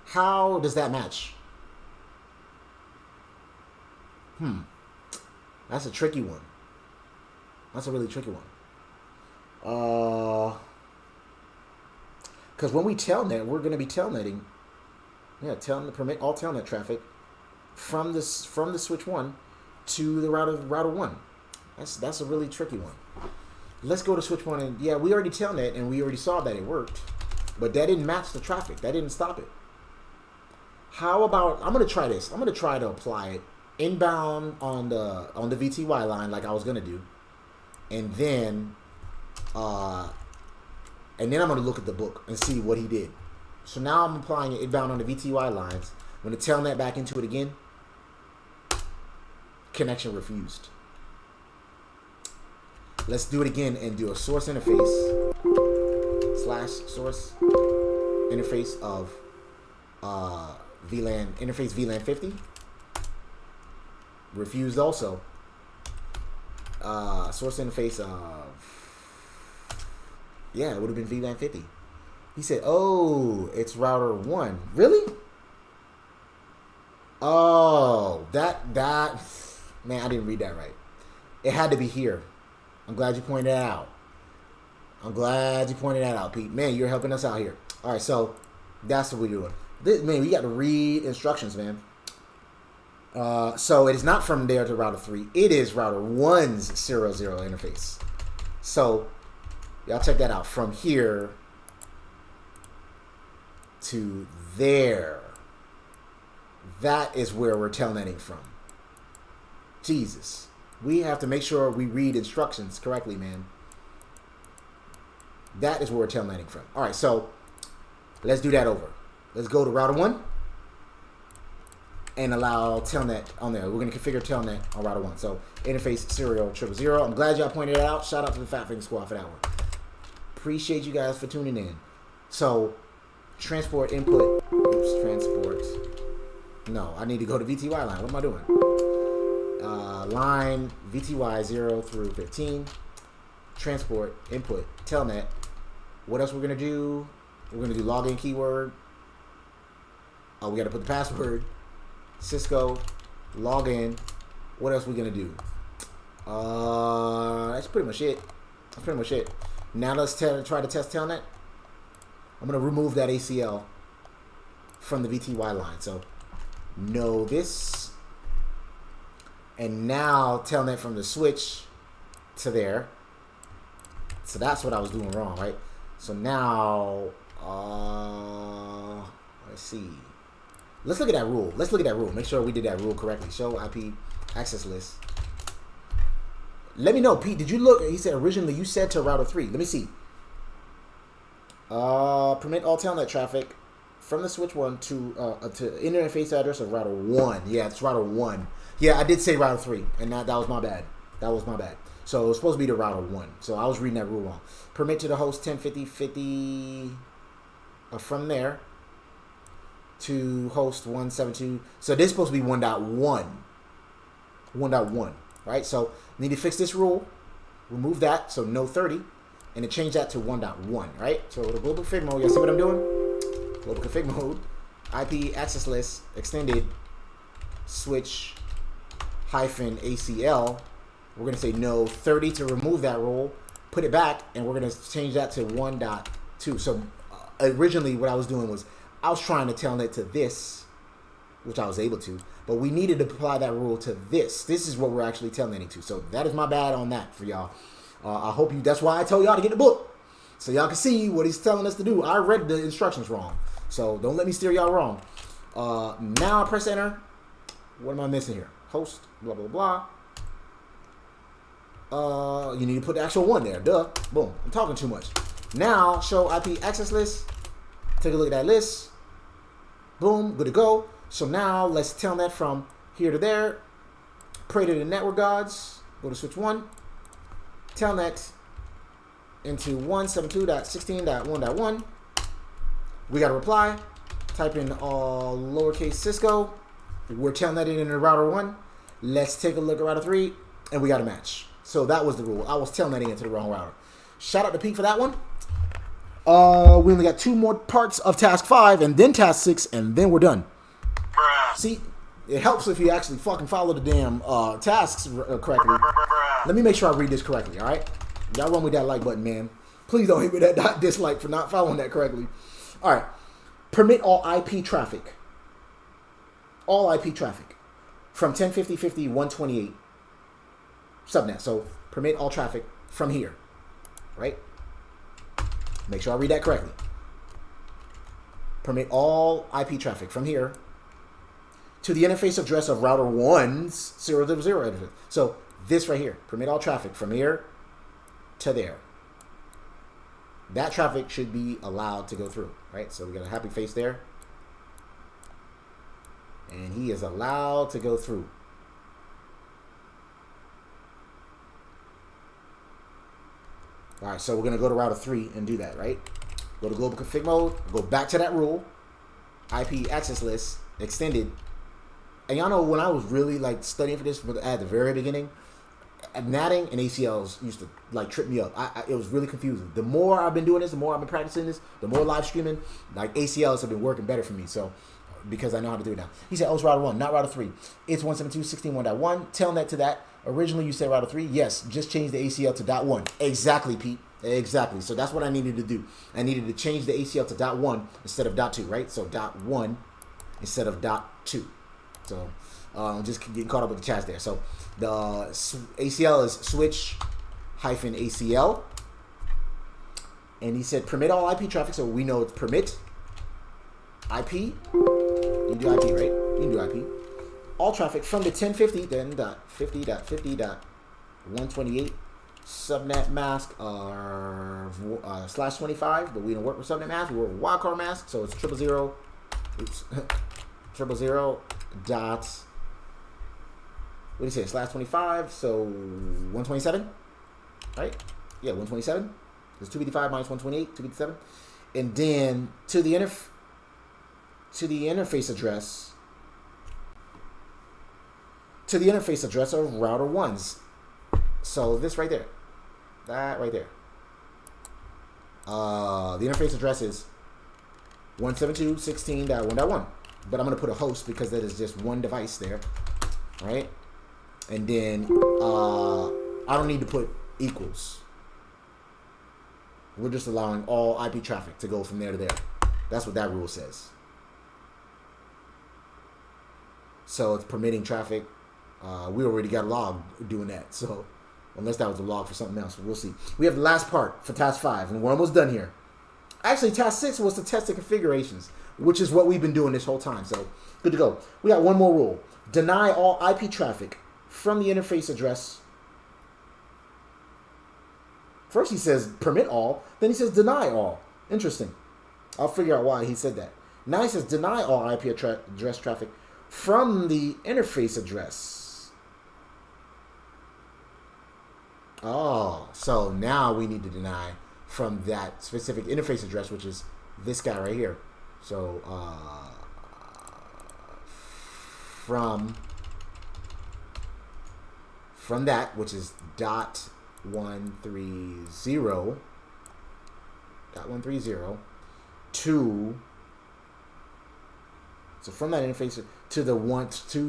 How does that match? That's a tricky one. That's a really tricky one. Because when we telnet, we're going to be telnetting. Yeah, permit all telnet traffic from the switch 1 to the router 1. That's a really tricky one. Let's go to switch 1, and yeah, we already telnet and we already saw that it worked, but that didn't match the traffic. That didn't stop it. How about, I'm going to try this. I'm going to try to apply it inbound on the VTY line like I was going to do, and then I'm going to look at the book and see what he did. So now I'm applying it inbound on the VTY lines. I'm going to telnet back into it again. Connection refused. Let's do it again and do a source interface / source interface of Vlan interface Vlan 50. Refused also. Source interface of, yeah, it would have been Vlan 50. He said, oh, it's router 1. Really? Oh, that man, I didn't read that right. It had to be here. I'm glad you pointed that out. I'm glad you pointed that out, Pete. Man, you're helping us out here. All right, so that's what we're doing. Man, we got to read instructions, man. So it is not from there to router 3. It is router 1's 0 0 interface. So y'all check that out. From here to there. That is where we're telnetting from. Jesus. We have to make sure we read instructions correctly, man. That is where we're telnetting from. All right, so let's do that over. Let's go to router 1 and allow telnet on there. We're going to configure telnet on router 1. So interface 0 0 0. I'm glad y'all pointed it out. Shout out to the Fat Finger Squad for that one. Appreciate you guys for tuning in. So transport input. Oops, transport. No, I need to go to VTY line. What am I doing? Line VTY 0 through 15. Transport input telnet. What else we're gonna do? We're gonna do login keyword. Oh, we gotta put the password. Cisco login. What else we gonna do? That's pretty much it. That's pretty much it. Now let's try to test telnet. I'm gonna remove that ACL from the VTY line. So no this. And now telnet from the switch to there. So that's what I was doing wrong, right? So now, let's see. Let's look at that rule. Let's look at that rule. Make sure we did that rule correctly. Show IP access list. Let me know, Pete. Did you look? He said originally you said to router 3. Let me see. Permit all telnet traffic from the switch 1 to interface address of router 1. Yeah, it's router 1. Yeah, I did say router 3, and that was my bad. That was my bad. So it was supposed to be the router 1. So I was reading that rule wrong. Permit to the host 1050 from there to host 172. So this is supposed to be 1.1. 1.1, right? So we need to fix this rule. Remove that, so no 30. And to change that to 1.1, right? So the global config mode, y'all see what I'm doing? Global config mode, IP access list, extended, switch, -ACL. We're going to say no 30 to remove that rule, put it back, and we're going to change that to 1.2. So originally what I was doing was I was trying to telnet to this, which I was able to, but we needed to apply that rule to this. This is what we're actually telnetting to. So that is my bad on that for y'all. I hope you, that's why I told y'all to get the book, so y'all can see what he's telling us to do. I read the instructions wrong, so don't let me steer y'all wrong. Now I press enter. What am I missing here? Host, blah, blah, blah. You need to put the actual 1 there. Duh. Boom. I'm talking too much. Now, show IP access list. Take a look at that list. Boom. Good to go. So now, let's telnet from here to there. Pray to the network gods. Go to switch 1. Telnet into 172.16.1.1. We got a reply. Type in all lowercase Cisco. We're telnetting in the router 1. Let's take a look at router 3. And we got a match. So that was the rule. I was telnetting into the wrong router. Shout out to Pete for that one. We only got 2 more parts of task 5 and then task 6 and then we're done. See, it helps if you actually fucking follow the damn tasks correctly. Let me make sure I read this correctly, all right? Y'all run with that like button, man. Please don't hit me with that dislike for not following that correctly. All right. Permit all IP traffic. All IP traffic from 1050.50.128 subnet. So permit all traffic from here, right? Make sure I read that correctly. Permit all IP traffic from here to the interface address of router 1's 000. So this right here, permit all traffic from here to there. That traffic should be allowed to go through, right? So we got a happy face there. And he is allowed to go through. All right, so we're going to go to router 3 and do that, right? Go to global config mode, go back to that rule, IP access list, extended. And y'all know when I was really like studying for this at the very beginning, natting and ACLs used to like trip me up. It was really confusing. The more I've been doing this, the more I've been practicing this, the more live streaming, like ACLs have been working better for me. So because I know how to do it now. He said, oh, it's router 1, not router 3. It's 172.16.1.1. Telnet to that. Originally, you said router 3. Yes, just change the ACL to .1. Exactly, Pete. Exactly. So that's what I needed to do. I needed to change the ACL to .1 instead of .2, right? So .1 instead of .2. So just getting caught up with the chats there. So the ACL is switch -ACL. And he said permit all IP traffic. So we know it's permit IP. You do IP, right? You can do IP. All traffic from the 1050 then .50.50.128 subnet mask /25, but we don't work with subnet mask. We work with wildcard mask, so it's 000. Oops, 000 dot. What do you say? /25, so 127, right? Yeah, 127. It's 255 minus 128, 257, and then to the interface address. To the interface address of router 1's. So this right there. That right there. The interface address is 172.16.1.1. But I'm going to put a host because that is just one device there. Right? And then I don't need to put equals. We're just allowing all IP traffic to go from there to there. That's what that rule says. So it's permitting traffic. We already got a log doing that, so unless that was a log for something else, we'll see. We have the last part for task 5, and we're almost done here. Actually, task 6 was to test the configurations. which is what we've been doing this whole time. So good to go. We got one more rule. Deny all IP traffic from the interface address. First he says permit all, then he says deny all. Interesting. I'll figure out why he said that. Now he says deny all IP address traffic from the interface address. Oh, so now we need to deny from that specific interface address, which is this guy right here. So from that, which is .130 to, so from that interface to the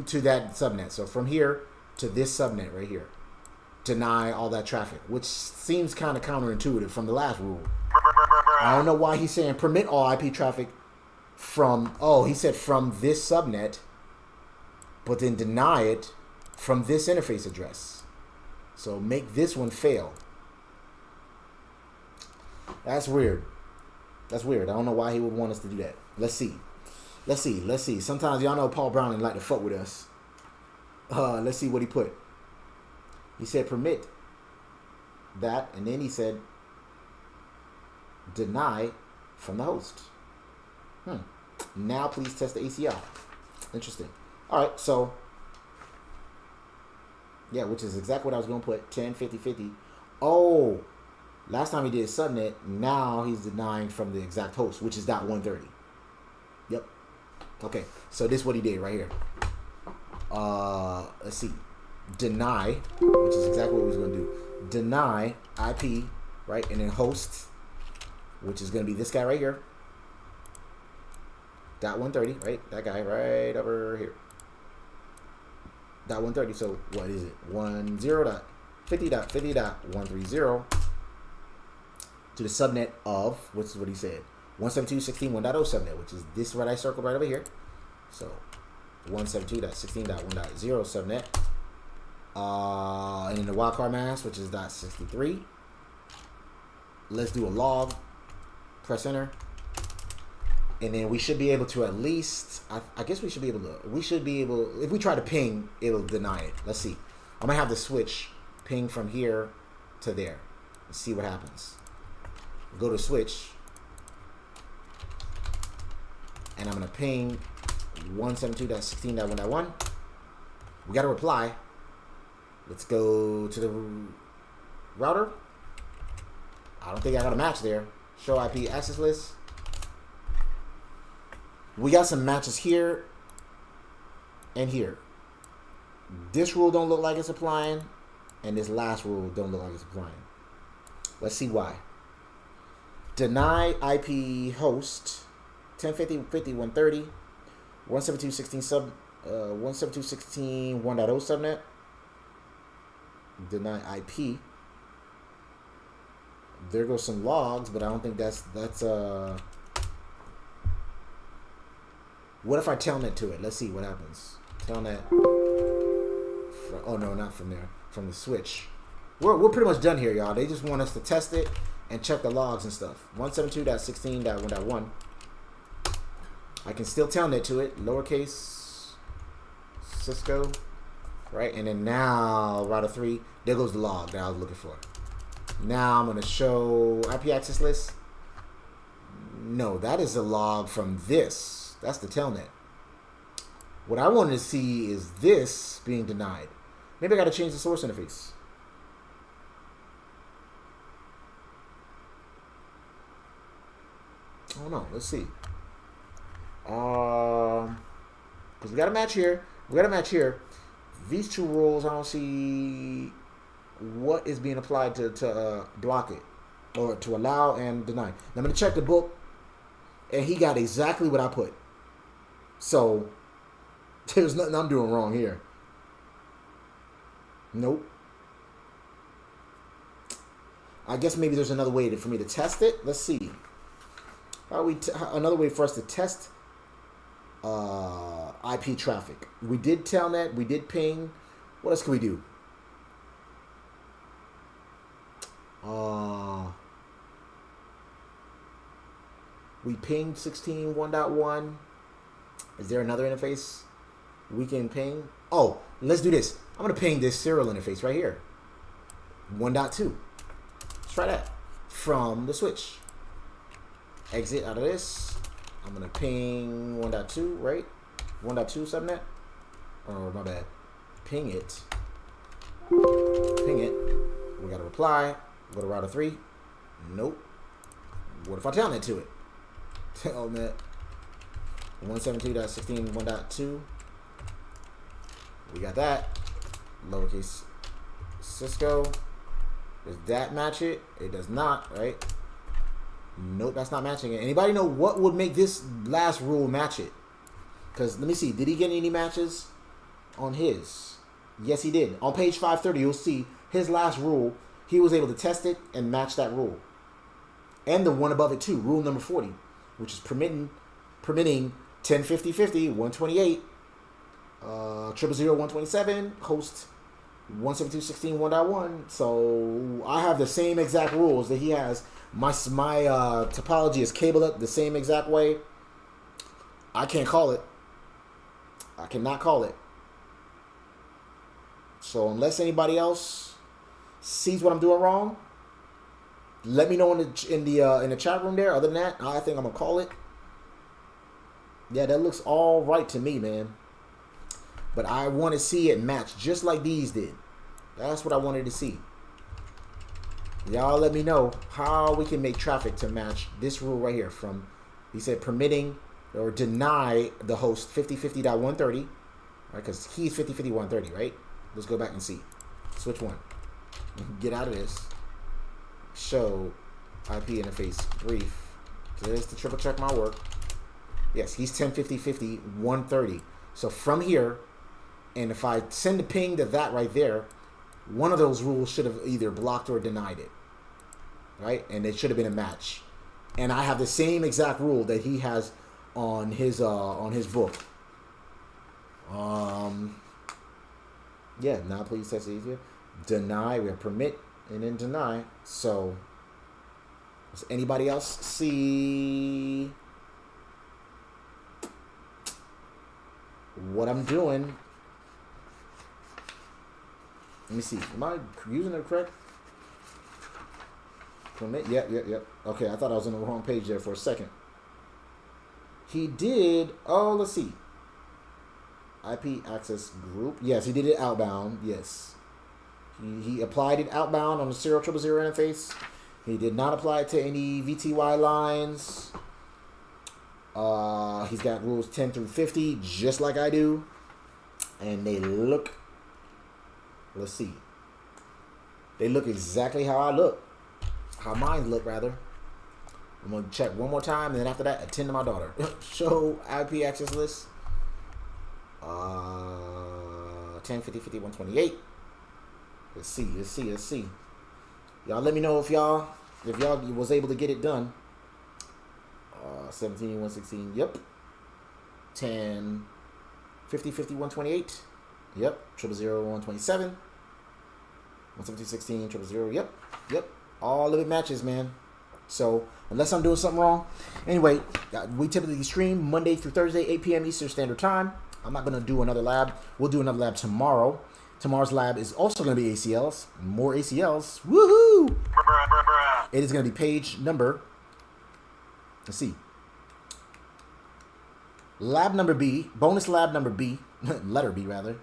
to that subnet. So from here to this subnet right here, deny all that traffic, which seems kind of counterintuitive from the last rule. I don't know why he's saying permit all IP traffic from, oh, he said from this subnet, but then deny it from this interface address. So make this one fail. That's weird. That's weird. I don't know why he would want us to do that. Let's see. Let's see. Let's see. Sometimes y'all know Paul Brown like to fuck with us. Let's see what he put. He said permit that, and then he said deny from the host. Now please test the ACL. Interesting. All right, so yeah, which is exactly what I was going to put, 10, 50, 50. Oh, last time he did subnet, now he's denying from the exact host, which is .130. Yep. Okay, so this is what he did right here. Let's see. Deny, which is exactly what we was going to do. Deny IP, right, and then host, which is going to be this guy right here. .130, right? That guy right over here. .130. So what is it? 10.50.50.130 to the subnet of, which is what he said, 172.16.1.0 subnet, which is this what I circled right over here. So 172.16.1.0 subnet. And then the wildcard mask, which is .63. Let's do a log. Press enter. And then we should be able to at least, I guess we should be able to, if we try to ping, it'll deny it. Let's see. I'm going to have the switch ping from here to there. Let's see what happens. Go to switch. And I'm going to ping 172.16.1.1. We got a reply. Let's go to the router. I don't think I got a match there. Show IP access list. We got some matches here and here. This rule don't look like it's applying, and this last rule don't look like it's applying. Let's see why. Deny IP host 10.50.50.130 172.16 sub 172.16 1.0 subnet. Deny IP. There goes some logs, but I don't think that's what if I telnet to it? Let's see what happens. Telnet. Oh no, not from there. From the switch. We're pretty much done here, y'all. They just want us to test it and check the logs and stuff. 172.16.1.1. I can still telnet to it. Lowercase Cisco. Right? And then now router 3. There goes the log that I was looking for. Now I'm gonna show IP access list. No, that is a log from this. That's the telnet. What I wanted to see is this being denied. Maybe I got to change the source interface. Oh no, let's see. Because we got a match here. We got a match here. These two rules, I don't see what is being applied to block it or to allow and deny. Now I'm going to check the book, and he got exactly what I put. So there's nothing I'm doing wrong here. Nope. I guess maybe there's another way for me to test it. Let's see. Another way for us to test IP traffic. We did telnet. We did ping. What else can we do? We pinged 16.1.1. Is there another interface we can ping? Oh, let's do this. I'm going to ping this serial interface right here. 1.2. Let's try that. From the switch. Exit out of this. I'm going to ping 1.2, right? 1.2 subnet. Oh, my bad. Ping it. Ping it. We got to reply. Go to router 3. Nope. What if I telnet to it? Telnet 172.16.1.2. We got that. Lowercase Cisco. Does that match it? It does not, right? Nope, that's not matching it. Anybody know what would make this last rule match it? Because let me see. Did he get any matches on his? Yes, he did. On page 530, you'll see his last rule. He was able to test it and match that rule. And the one above it too, rule number 40, which is permitting 1050/50, 128, 000/127, host 172.16.1.1. So I have the same exact rules that he has. My topology is cabled up the same exact way. I can't call it. I cannot call it. So unless anybody else sees what I'm doing wrong, let me know in the chat room there. Other than that, I think I'm gonna call it. Yeah, that looks all right to me, man. But I want to see it match just like these did. That's what I wanted to see. Y'all let me know how we can make traffic to match this rule right here. From, he said, permitting or deny the host 5050.130, right? Because he's 5050.130, right? Let's go back and see. Switch one. Get out of this. Show IP interface brief. So there's to triple check my work. Yes, he's 1050.50.130. So from here, and if I send a ping to that right there, one of those rules should have either blocked or denied it, right? And it should have been a match. And I have the same exact rule that he has on his book. Yeah, now please test it easier. Deny, we have permit and then deny. So does anybody else see what I'm doing? Let me see. Am I using it correct? Permit? Yep. Okay, I thought I was on the wrong page there for a second. He did. Oh, let's see. IP access group. Yes, he did it outbound. Yes. He applied it outbound on the 000 interface. He did not apply it to any VTY lines. He's got rules 10 through 50, just like I do. And they look, let's see. They look exactly how I look. How mine look, rather. I'm going to check one more time, and then after that, attend to my daughter. Show IP access list. 1050.50.128. Let's see. Y'all let me know if y'all was able to get it done. 17.116. Yep. 1050.50.128. Yep. 000.127. 172.16. 000. Yep. All of it matches, man. So unless I'm doing something wrong. Anyway, we typically stream Monday through Thursday, 8 p.m. Eastern Standard Time. I'm not going to do another lab. We'll do another lab tomorrow. Tomorrow's lab is also going to be ACLs. More ACLs. Woohoo! It is going to be page number. Let's see. Lab number B. Bonus lab number B. Letter B, rather.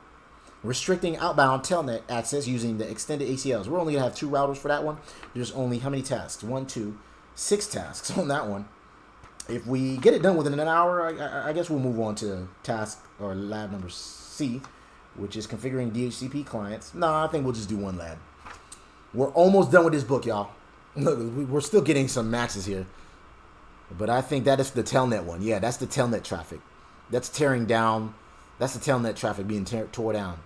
Restricting outbound telnet access using the extended ACLs. We're only going to have 2 routers for that one. There's only how many tasks? 1, 2, 6 tasks on that one. If we get it done within an hour, I guess we'll move on to task or lab number C, which is configuring DHCP clients. No, I think we'll just do one lab. We're almost done with this book, y'all. Look, we're still getting some matches here. But I think that is the Telnet one. Yeah, that's the Telnet traffic. That's tearing down. That's the Telnet traffic being tore down.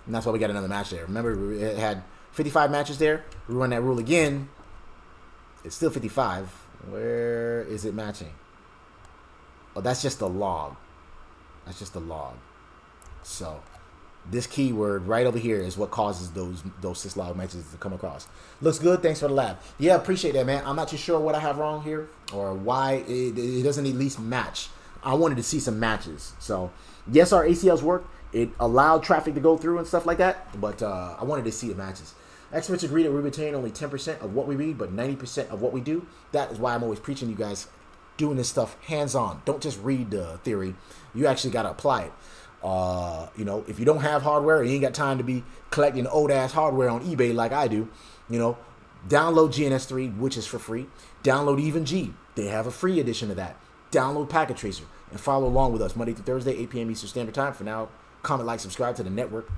And that's why we got another match there. Remember, it had 55 matches there. We run that rule again. It's still 55. Where is it matching? Oh, that's just the log. That's just the log. So, This keyword right over here is what causes those syslog messages to come across. Looks good. Thanks for the lab. Yeah, appreciate that, man. I'm not too sure what I have wrong here or why it doesn't at least match. I wanted to see some matches. So yes, our ACLs work. It allowed traffic to go through and stuff like that, but I wanted to see the matches. Experts agree that we retain only 10% of what we read, but 90% of what we do. That is why I'm always preaching you guys doing this stuff hands-on. Don't just read the theory. You actually got to apply it. You know, if you don't have hardware, you ain't got time to be collecting old ass hardware on eBay like I do. You know, download GNS3, which is for free. Download Even G. They have a free edition of that. Download Packet Tracer and follow along with us Monday through Thursday, 8 p.m. Eastern Standard Time. For now, comment, like, subscribe to the network.